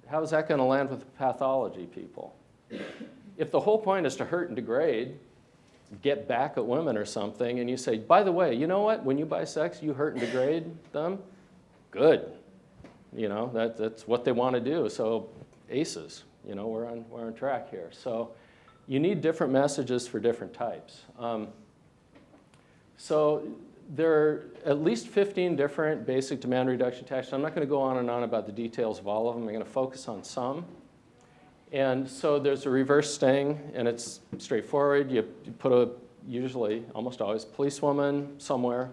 how is that gonna land with pathology people? If the whole point is to hurt and degrade, get back at women or something, and you say, by the way, you know what? When you buy sex, you hurt and degrade them. Good. You know, that's what they want to do. So aces, you know, we're on track here. So you need different messages for different types. So there are at least 15 different basic demand reduction tactics. I'm not going to go on and on about the details of all of them. I'm going to focus on some. And so there's a reverse sting, and it's straightforward. You put usually, almost always, policewoman somewhere,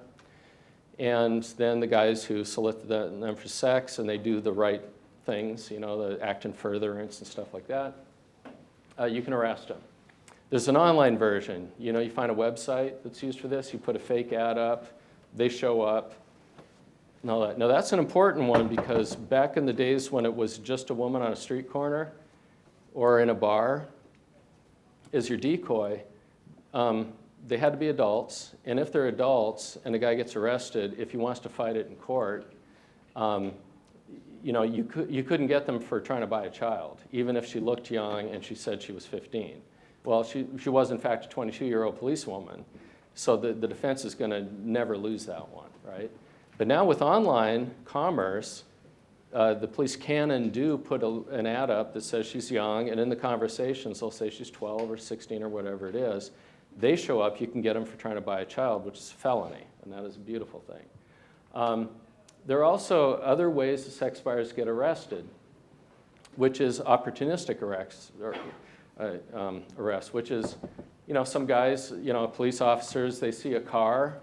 and then the guys who solicit them for sex, and they do the right things, you know, the act in furtherance and stuff like that, you can arrest them. There's an online version. You know, you find a website that's used for this, you put a fake ad up, they show up, and all that. Now that's an important one because back in the days when it was just a woman on a street corner, or in a bar, as your decoy, they had to be adults. And if they're adults and the guy gets arrested, if he wants to fight it in court, you know, you couldn't get them for trying to buy a child, even if she looked young and she said she was 15. Well, she was in fact a 22-year-old policewoman. So the defense is going to never lose that one, right? But now with online commerce, the police can and do put an ad up that says she's young, and in the conversations they'll say she's 12 or 16 or whatever it is. They show up, you can get them for trying to buy a child, which is a felony, and that is a beautiful thing. There are also other ways that sex buyers get arrested, which is opportunistic arrest, which is, you know, some guys, you know, police officers, they see a car,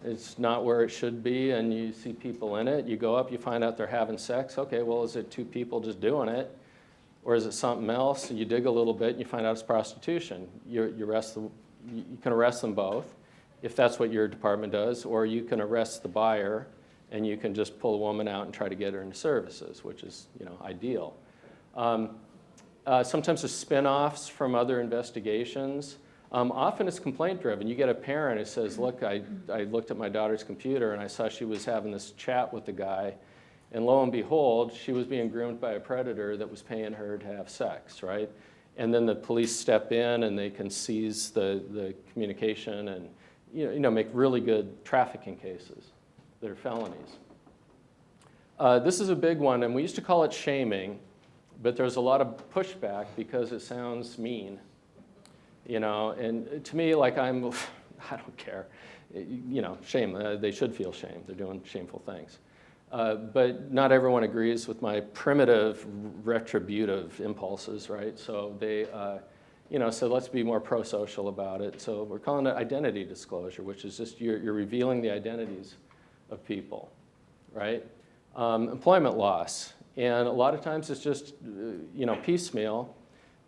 it's not where it should be, and you see people in it. You go up, you find out they're having sex. Okay, well, is it two people just doing it? Or is it something else? You dig a little bit, and you find out it's prostitution. You can arrest them both, if that's what your department does, or you can arrest the buyer, and you can just pull a woman out and try to get her into services, which is, you know, ideal. Sometimes there's spin-offs from other investigations. Often it's complaint-driven. You get a parent who says, look, I looked at my daughter's computer and I saw she was having this chat with the guy, and lo and behold, she was being groomed by a predator that was paying her to have sex, right? And then the police step in and they can seize the communication and you know, make really good trafficking cases that are felonies. This is a big one, and we used to call it shaming, but there's a lot of pushback because it sounds mean. You know, and to me, like I don't care. You know, shame, they should feel shame. They're doing shameful things. But not everyone agrees with my primitive retributive impulses, right? So they, you know, so let's be more pro-social about it. So we're calling it identity disclosure, which is just you're revealing the identities of people, right? Employment loss. And a lot of times it's just, you know, piecemeal.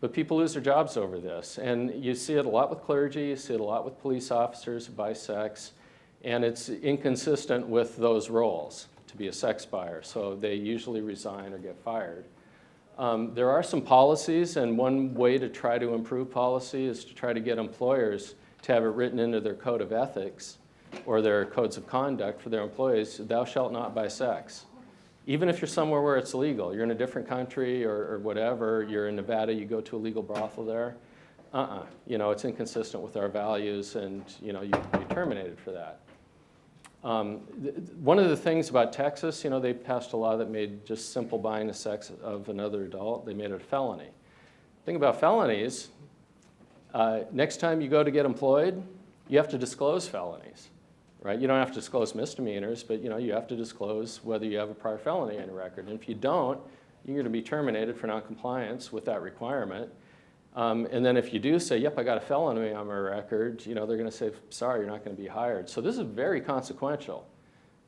But people lose their jobs over this. And you see it a lot with clergy, you see it a lot with police officers who buy sex, and it's inconsistent with those roles to be a sex buyer. So they usually resign or get fired. There are some policies, and one way to try to improve policy is to try to get employers to have it written into their code of ethics or their codes of conduct for their employees, thou shalt not buy sex. Even if you're somewhere where it's illegal, you're in a different country or whatever, you're in Nevada, you go to a legal brothel there, you know, it's inconsistent with our values and, you know, you can be terminated for that. One of the things about Texas, you know, they passed a law that made just simple buying the sex of another adult, they made it a felony. The thing about felonies, next time you go to get employed, you have to disclose felonies, right? You don't have to disclose misdemeanors, but you have to disclose whether you have a prior felony on your record. And if you don't, you're going to be terminated for noncompliance with that requirement. And then if you do say, yep, I got a felony on my record, they're going to say, sorry, you're not going to be hired. So this is very consequential.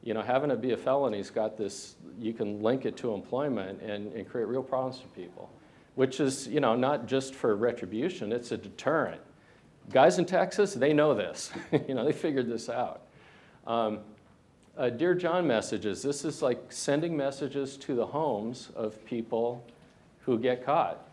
Having it be a felony's got this, you can link it to employment and create real problems for people, which is, not just for retribution, it's a deterrent. Guys in Texas, they know this. They figured this out. Dear John messages, this is like sending messages to the homes of people who get caught.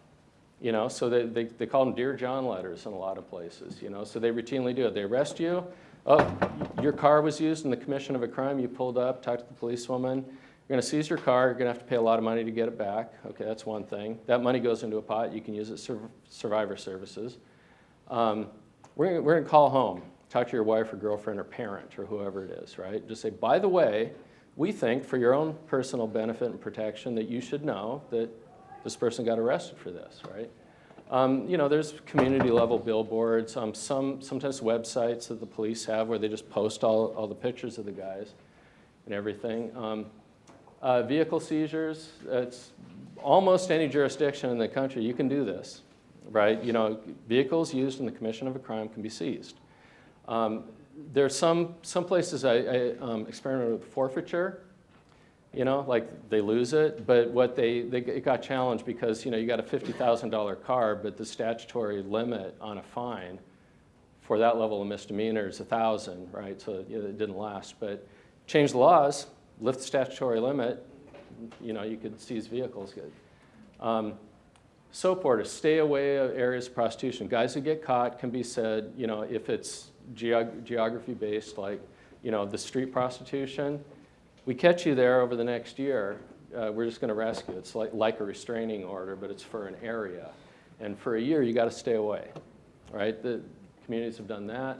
So they call them Dear John letters in a lot of places, so they routinely do it. They arrest you. Oh, your car was used in the commission of a crime. You pulled up, talked to the policewoman. You're going to seize your car. You're going to have to pay a lot of money to get it back. Okay, that's one thing. That money goes into a pot. You can use it for survivor services. We're going to call home. Talk to your wife or girlfriend or parent or whoever it is, right? Just say, by the way, we think for your own personal benefit and protection that you should know that this person got arrested for this, right? There's community level billboards, sometimes websites that the police have where they just post all the pictures of the guys and everything. Vehicle seizures, it's almost any jurisdiction in the country, you can do this, right? Vehicles used in the commission of a crime can be seized. There's some places I experimented with forfeiture. Like they lose it, but it got challenged because, you got a $50,000 car, but the statutory limit on a fine for that level of misdemeanor is $1,000, right? So it didn't last, but change the laws, lift the statutory limit, you could seize vehicles. Soap orders, stay away of areas of prostitution. Guys who get caught can be said, if it's geography based, like, the street prostitution, we catch you there over the next year, we're just going to rescue. It's like a restraining order, but it's for an area. And for a year, you got to stay away, right? The communities have done that.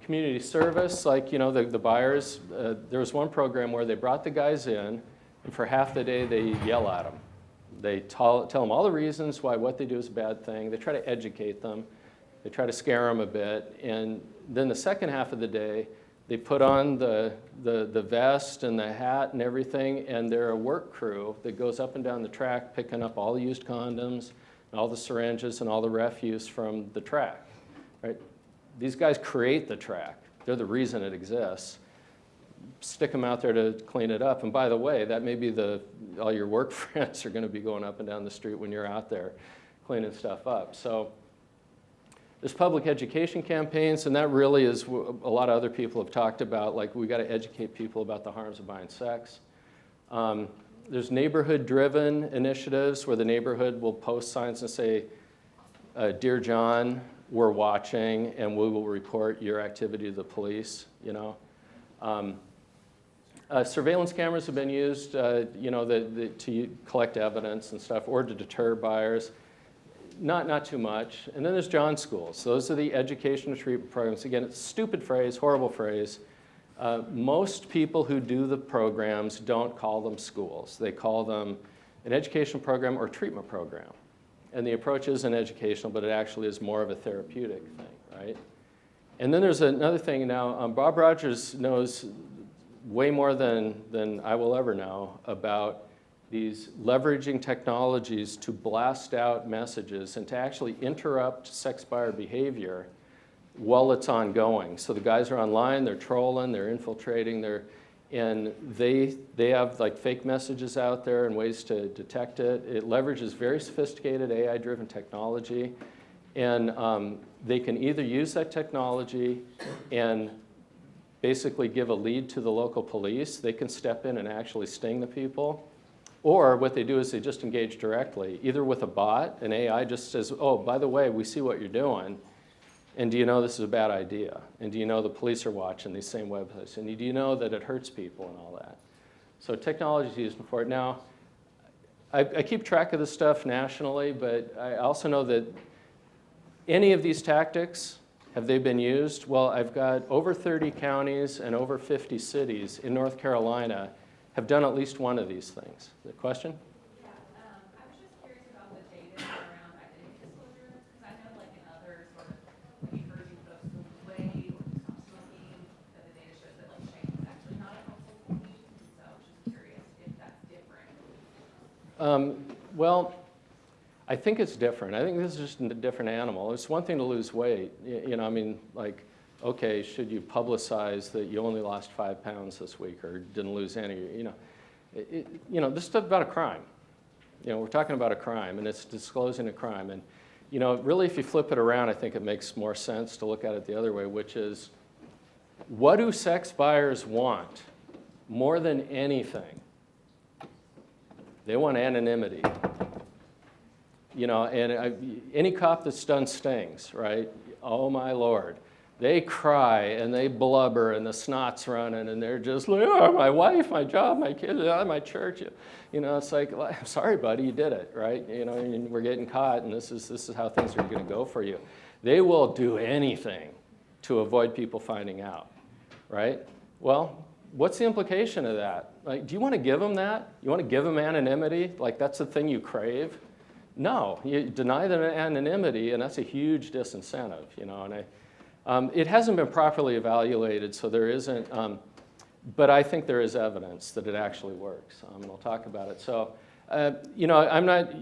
Community service, like, the buyers, there was one program where they brought the guys in, and for half the day, they yell at them. They tell them all the reasons why what they do is a bad thing. They try to educate them. They try to scare them a bit. And then the second half of the day, they put on the vest and the hat and everything, and they're a work crew that goes up and down the track picking up all the used condoms and all the syringes and all the refuse from the track, right? These guys create the track. They're the reason it exists. Stick them out there to clean it up. And by the way, that may be all your work friends are going to be going up and down the street when you're out there cleaning stuff up. So there's public education campaigns, and that really is what a lot of other people have talked about. Like, we got to educate people about the harms of buying sex. There's neighborhood-driven initiatives where the neighborhood will post signs and say, Dear John, we're watching, and we will report your activity to the police, Surveillance cameras have been used, to collect evidence and stuff, or to deter buyers. Not too much. And then there's John schools. So those are the education and treatment programs. Again, it's a stupid phrase, horrible phrase. Most people who do the programs don't call them schools. They call them an education program or treatment program. And the approach isn't educational, but it actually is more of a therapeutic thing, right? And then there's another thing now. Bob Rogers knows way more than I will ever know about these leveraging technologies to blast out messages and to actually interrupt sex buyer behavior while it's ongoing. So the guys are online, they're trolling, they're infiltrating, and they have like fake messages out there and ways to detect it. It leverages very sophisticated AI-driven technology, and they can either use that technology and basically give a lead to the local police. They can step in and actually sting the people. Or what they do is they just engage directly, either with a bot, an AI just says, oh, by the way, we see what you're doing, and do you know this is a bad idea? And do you know the police are watching these same websites? And do you know that it hurts people and all that? So technology is used for it. Now, I keep track of this stuff nationally, but I also know that any of these tactics, have they been used? Well, I've got over 30 counties and over 50 cities in North Carolina have done at least one of these things. The question? Yeah, I was just curious about the data around identity disclosure, because I know like in other sort of papers you post away when you stop smoking, that the Well, I think it's different. I think this is just a different animal. It's one thing to lose weight. You know, I mean, like, okay, should you publicize that you only lost 5 pounds this week or didn't lose any? You know, this is about a crime. You know, we're talking about a crime, and it's disclosing a crime. And, you know, really, if you flip it around, I think it makes more sense to look at it the other way, which is, what do sex buyers want more than anything? They want anonymity. You know, and any cop that's done stings, right? Oh my Lord. They cry and they blubber and the snot's running and they're just like, oh, my wife, my job, my kids, my church. You know, it's like, well, I'm sorry, buddy, you did it, right? You know, and we're getting caught and this is how things are going to go for you. They will do anything to avoid people finding out, right? Well, what's the implication of that? Like, do you want to give them that? You want to give them anonymity? Like, that's the thing you crave? No, you deny them anonymity, and that's a huge disincentive, you know. And it hasn't been properly evaluated, so there isn't. But I think there is evidence that it actually works. And I'll talk about it. So, you know, I'm not.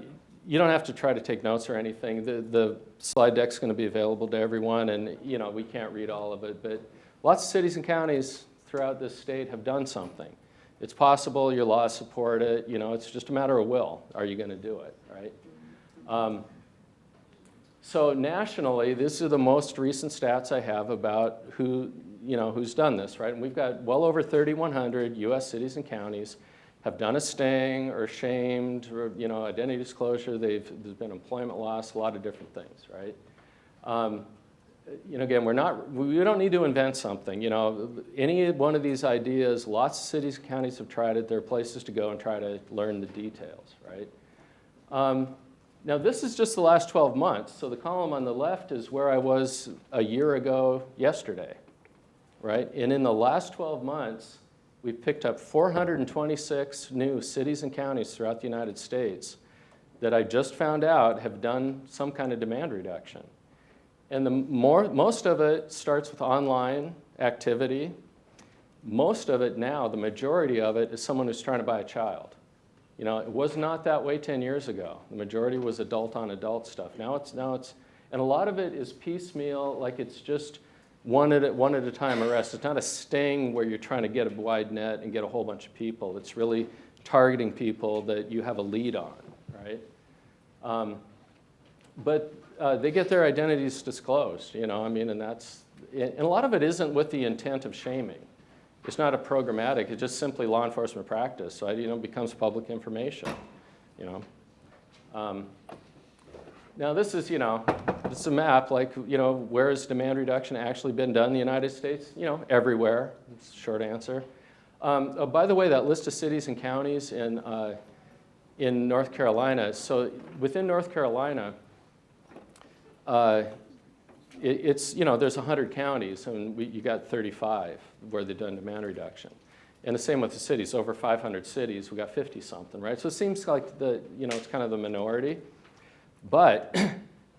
You don't have to try to take notes or anything. The slide deck's going to be available to everyone, and you know, we can't read all of it, but lots of cities and counties throughout this state have done something. It's possible. Your laws support it. You know, it's just a matter of will. Are you going to do it, right? So nationally, these are the most recent stats I have about who's done this, right? And we've got well over 3,100 U.S. cities and counties have done a sting or shamed or, you know, identity disclosure. There's been employment loss, a lot of different things, right? You know, again, we don't need to invent something. You know, any one of these ideas, lots of cities and counties have tried it. There are places to go and try to learn the details, right? Now, this is just the last 12 months. So the column on the left is where I was a year ago yesterday, right? And in the last 12 months, we've picked up 426 new cities and counties throughout the United States that I just found out have done some kind of demand reduction. And most of it starts with online activity. Most of it now, the majority of it, is someone who's trying to buy a child. You know, it was not that way 10 years ago. The majority was adult on adult stuff. Now it's, and a lot of it is piecemeal, like it's just one at a time arrest. It's not a sting where you're trying to get a wide net and get a whole bunch of people. It's really targeting people that you have a lead on, right? But they get their identities disclosed, you know, I mean, and a lot of it isn't with the intent of shaming. It's not a programmatic, it's just simply law enforcement practice. So, you know, it becomes public information, you know. Now this is, you know, this is a map, like, you know, where has demand reduction actually been done in the United States? You know, everywhere, it's a short answer. Oh, by the way, that list of cities and counties in North Carolina, so within North Carolina, it's, you know, there's 100 counties, and you got 35 where they've done demand reduction. And the same with the cities, over 500 cities, we got 50-something, right? So it seems like you know, it's kind of the minority. But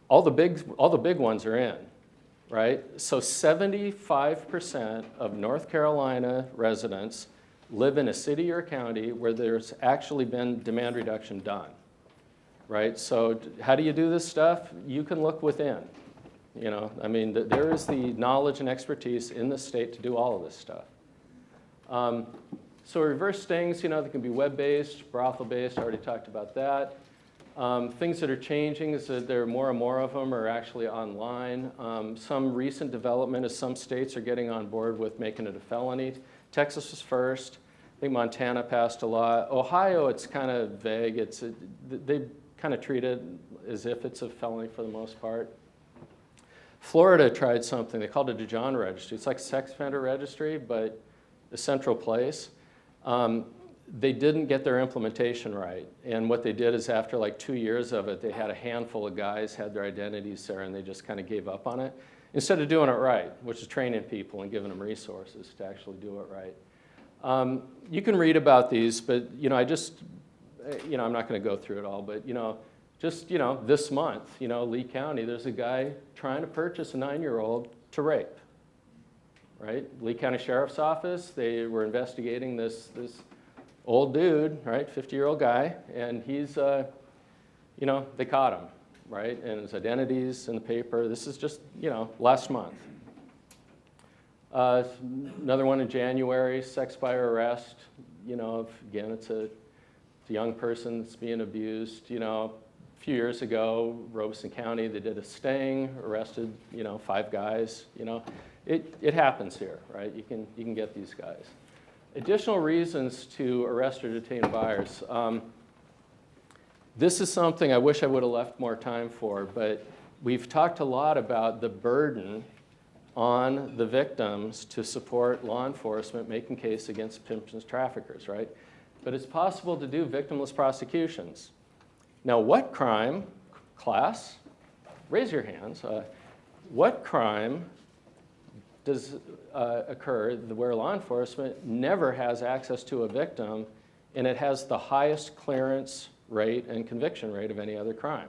all the big ones are in, right? So 75% of North Carolina residents live in a city or county where there's actually been demand reduction done, right? So how do you do this stuff? You can look within. You know, I mean, there is the knowledge and expertise in the state to do all of this stuff. So reverse stings, you know, they can be web-based, brothel-based. I already talked about that. Things that are changing is that there are more and more of them are actually online. Some recent development is some states are getting on board with making it a felony. Texas was first. I think Montana passed a law. Ohio, it's kind of vague. They kind of treat it as if it's a felony for the most part. Florida tried something. They called it a John registry. It's like a sex offender registry, but a central place. They didn't get their implementation right. And what they did is after like 2 years of it, they had a handful of guys had their identities there, and they just kind of gave up on it instead of doing it right, which is training people and giving them resources to actually do it right. You can read about these, but you know, I'm not going to go through it all, but you know, just, you know, this month, you know, Lee County, there's a guy trying to purchase a 9-year-old to rape, right? Lee County Sheriff's Office, they were investigating this old dude, right, 50-year-old guy, and he's, you know, they caught him, right, and his identity's in the paper. This is just, you know, last month. Another one in January, sex buyer arrest. You know, again, it's a young person that's being abused. You know, a few years ago, Robeson County, they did a sting, arrested, you know, 5 guys. You know, it happens here, right? You can get these guys. Additional reasons to arrest or detain buyers. This is something I wish I would have left more time for, but we've talked a lot about the burden on the victims to support law enforcement making case against pimps and traffickers, right? But it's possible to do victimless prosecutions. Now, what crime, class, raise your hands, what crime does occur where law enforcement never has access to a victim and it has the highest clearance rate and conviction rate of any other crime?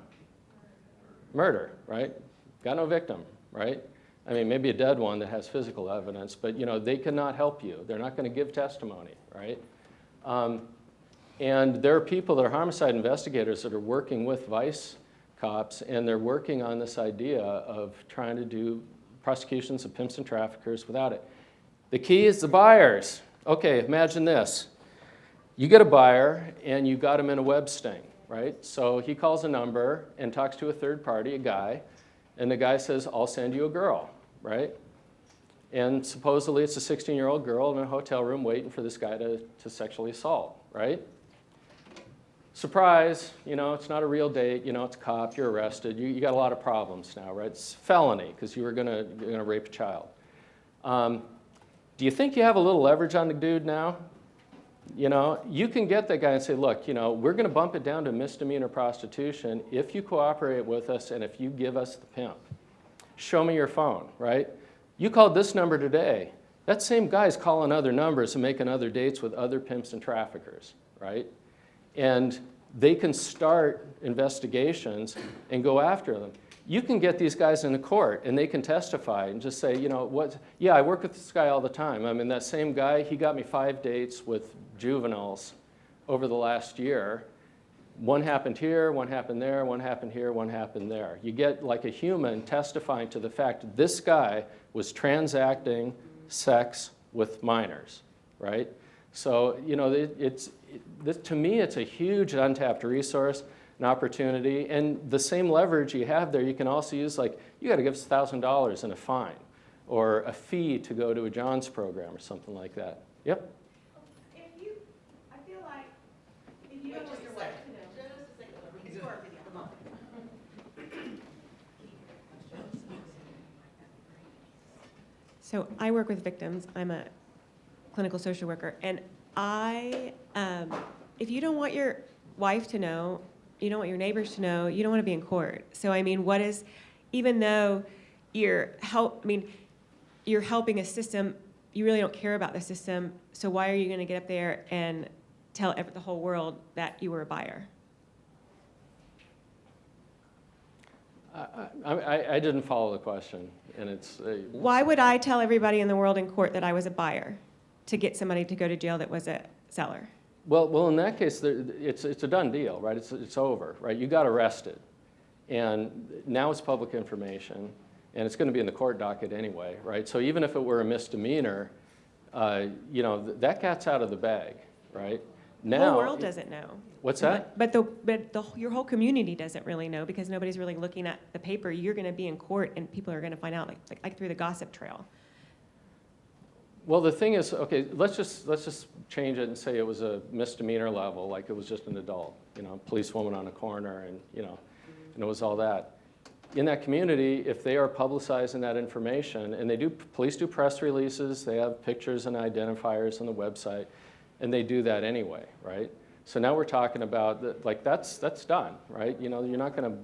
Murder, right? Got no victim, right? I mean, maybe a dead one that has physical evidence, but you know, they cannot help you. They're not going to give testimony, right? And there are people that are homicide investigators that are working with vice cops, and they're working on this idea of trying to do prosecutions of pimps and traffickers without it. The key is the buyers. Okay, imagine this. You get a buyer, and you got him in a web sting, right? So he calls a number and talks to a third party, a guy, and the guy says, I'll send you a girl, right? And supposedly it's a 16-year-old girl in a hotel room waiting for this guy to sexually assault, right? Surprise, you know, it's not a real date, you know, it's a cop, you're arrested, you got a lot of problems now, right? It's felony because you were gonna rape a child. Do you think you have a little leverage on the dude now? You know, you can get that guy and say, look, you know, we're gonna bump it down to misdemeanor prostitution if you cooperate with us and if you give us the pimp. Show me your phone, right? You called this number today. That same guy's calling other numbers and making other dates with other pimps and traffickers, right? And they can start investigations and go after them. You can get these guys into court and they can testify and just say, you know, yeah, I work with this guy all the time. I mean, that same guy, he got me 5 dates with juveniles over the last year. One happened here, one happened there, one happened here, one happened there. You get like a human testifying to the fact this guy was transacting sex with minors, right? So, you know, to me, it's a huge untapped resource, an opportunity, and the same leverage you have there, you can also use, like, you got to give us $1,000 in a fine or a fee to go to a John's program or something like that. Yep. I feel like if you don't want your wife to know. So I work with victims. I'm a clinical social worker, and if you don't want your wife to know, you don't want your neighbors to know, you don't want to be in court. So I mean, even though you're helping a system, you really don't care about the system. So why are you going to get up there and tell the whole world that you were a buyer? I didn't follow the question, and it's. Why would I tell everybody in the world in court that I was a buyer to get somebody to go to jail that was a seller? Well, in that case, it's a done deal, right? It's over, right? You got arrested, and now it's public information, and it's going to be in the court docket anyway, right? So even if it were a misdemeanor, you know, that cat's out of the bag, right? Now, the whole world doesn't know. What's that? But your whole community doesn't really know because nobody's really looking at the paper. You're going to be in court, and people are going to find out like through the gossip trail. Well, the thing is, okay, let's just change it and say it was a misdemeanor level, like it was just an adult, you know, policewoman on a corner, and you know, and it was all that. In that community, if they are publicizing that information, and police do press releases, they have pictures and identifiers on the website, and they do that anyway, right? So now we're talking about like that's done, right? You know, you're not going to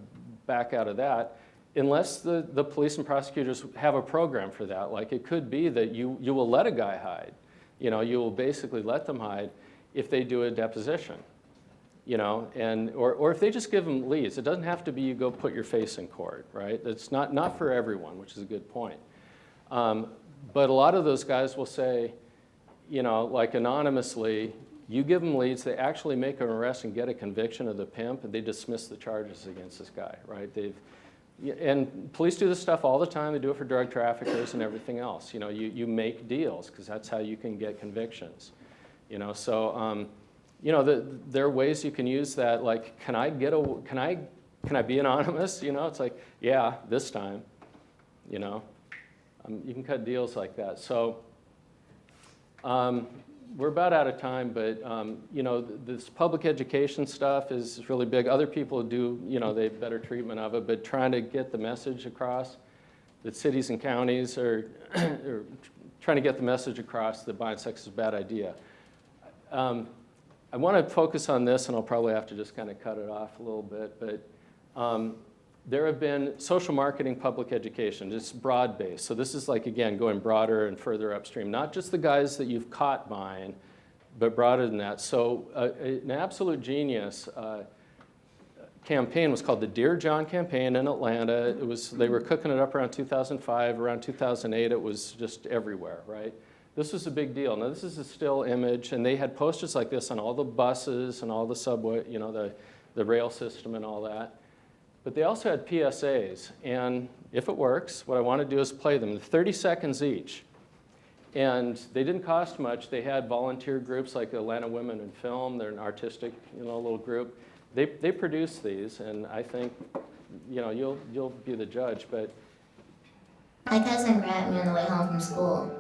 back out of that. Unless the police and prosecutors have a program for that. Like it could be that you will let a guy hide. You know, you will basically let them hide if they do a deposition. You know, or if they just give them leads. It doesn't have to be you go put your face in court, right? It's not for everyone, which is a good point. But a lot of those guys will say, you know, like anonymously, You give them leads, they actually make an arrest and get a conviction of the pimp, and they dismiss the charges against this guy, right? And police do this stuff all the time. They do it for drug traffickers and everything else. You know, you make deals because that's how you can get convictions. You know, so you know, there are ways you can use that. Like, can I be anonymous? You know, it's like, yeah, this time. You know, you can cut deals like that. So we're about out of time, but you know, this public education stuff is really big. Other people do, you know, they have better treatment of it, but trying to get the message across that cities and counties are trying to get the message across that buying sex is a bad idea. I want to focus on this, and I'll probably have to just kind of cut it off a little bit, but there have been social marketing public education. It's broad-based. So this is like, again, going broader and further upstream. Not just the guys that you've caught buying, but broader than that. So an absolute genius campaign was called the Dear John campaign in Atlanta. They were cooking it up around 2005. Around 2008, it was just everywhere, right? This was a big deal. Now, this is a still image, and they had posters like this on all the buses and all the subway, you know, the rail system and all that. But they also had PSAs, and if it works, what I want to do is play them, 30 seconds each. And they didn't cost much. They had volunteer groups like Atlanta Women in Film. They're an artistic, you know, little group. They produce these, and I think, you know, you'll be the judge. But my cousin grabbed me on the way home from school.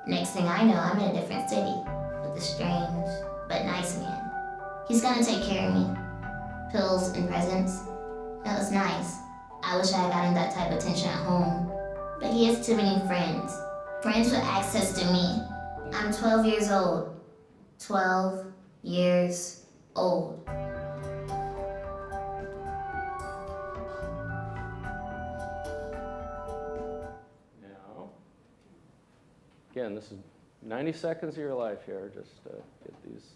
Next thing I know, I'm in a different city with a strange but nice man. He's gonna take care of me. Pills and presents. That was nice. I wish I had gotten that type of attention at home. But he has too many friends. Friends with access to me. I'm 12 years old. 12 years old. now, again, this is 90 seconds of your life here, just to get these.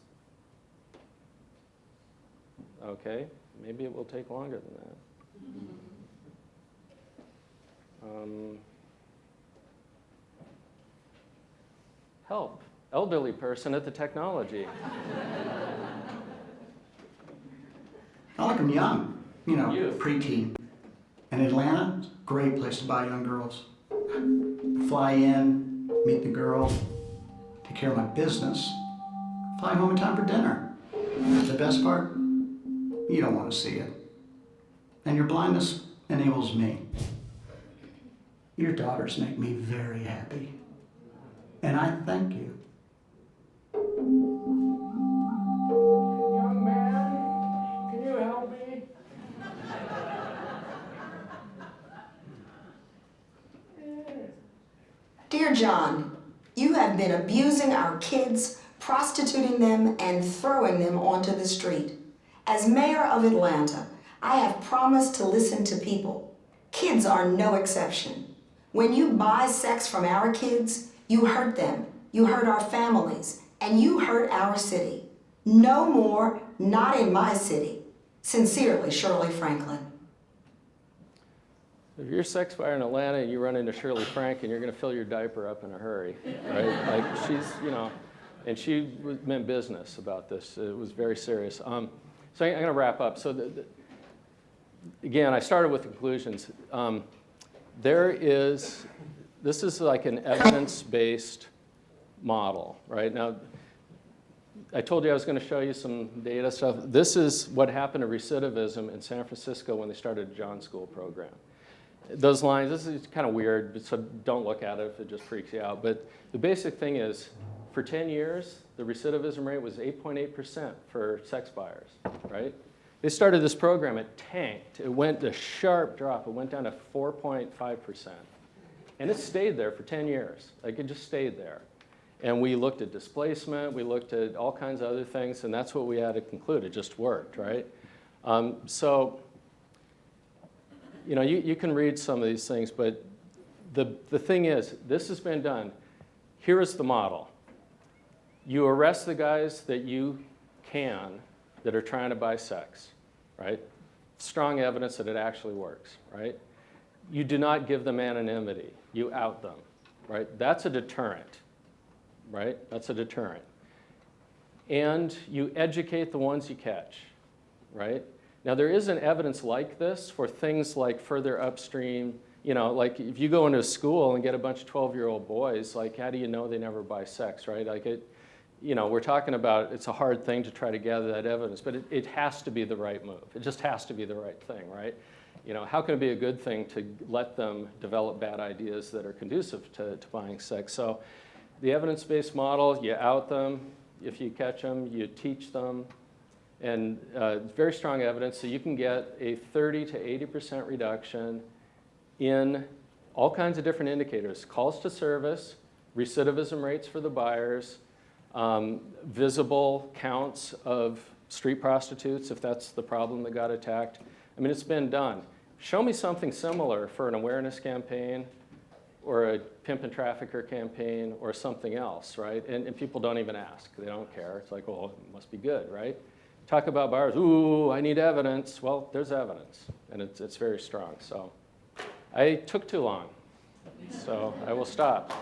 Okay, maybe it will take longer than that. Help, elderly person at the technology. I like them young, you know, Youth. preteen. And Atlanta, great place to buy young girls. Fly in, meet the girl, take care of my business, fly home in time for dinner. The best part, you don't want to see it. And your blindness enables me. Your daughters make me very happy. And I thank you. Young man, can you help me? Dear John, you have been abusing our kids, prostituting them, and throwing them onto the street. As mayor of Atlanta, I have promised to listen to people. Kids are no exception. When you buy sex from our kids, you hurt them, you hurt our families, and you hurt our city. No more, not in my city. Sincerely, Shirley Franklin. If you're a sex buyer in Atlanta and you run into Shirley Franklin, you're going to fill your diaper up in a hurry, right? Like, she's, you know, and she meant business about this. It was very serious. So I'm going to wrap up. So again, I started with the conclusions. This is like an evidence-based model, right? Now, I told you I was going to show you some data stuff. This is what happened to recidivism in San Francisco when they started a John School program. Those lines, this is kind of weird, so don't look at it if it just freaks you out. But the basic thing is, for 10 years, the recidivism rate was 8.8% for sex buyers, right? They started this program, it tanked. It went a sharp drop. It went down to 4.5%. And it stayed there for 10 years. Like, it just stayed there. And we looked at displacement, we looked at all kinds of other things, and that's what we had to conclude. It just worked, right? So, you know, you can read some of these things, but the thing is, this has been done. Here is the model. You arrest the guys that you can that are trying to buy sex, right? Strong evidence that it actually works, right? You do not give them anonymity. You out them, right? That's a deterrent, right? That's a deterrent. and you educate the ones you catch, right? Now, there isn't evidence like this for things like further upstream. You know, like if you go into a school and get a bunch of 12-year-old boys, like how do you know they never buy sex, right? Like you know, we're talking about, it's a hard thing to try to gather that evidence, but it has to be the right move. It just has to be the right thing, right? You know, how can it be a good thing to let them develop bad ideas that are conducive to buying sex? So the evidence-based model, you out them. If you catch them, you teach them. And very strong evidence, so you can get a 30 to 80% reduction in all kinds of different indicators. Calls to service, recidivism rates for the buyers, visible counts of street prostitutes, if that's the problem that got attacked. I mean, it's been done. Show me something similar for an awareness campaign or a pimp and trafficker campaign or something else, right? And people don't even ask. They don't care. It's like, well, it must be good, right? Talk about buyers. Ooh, I need evidence. Well, there's evidence, and it's very strong. So I took too long, so I will stop.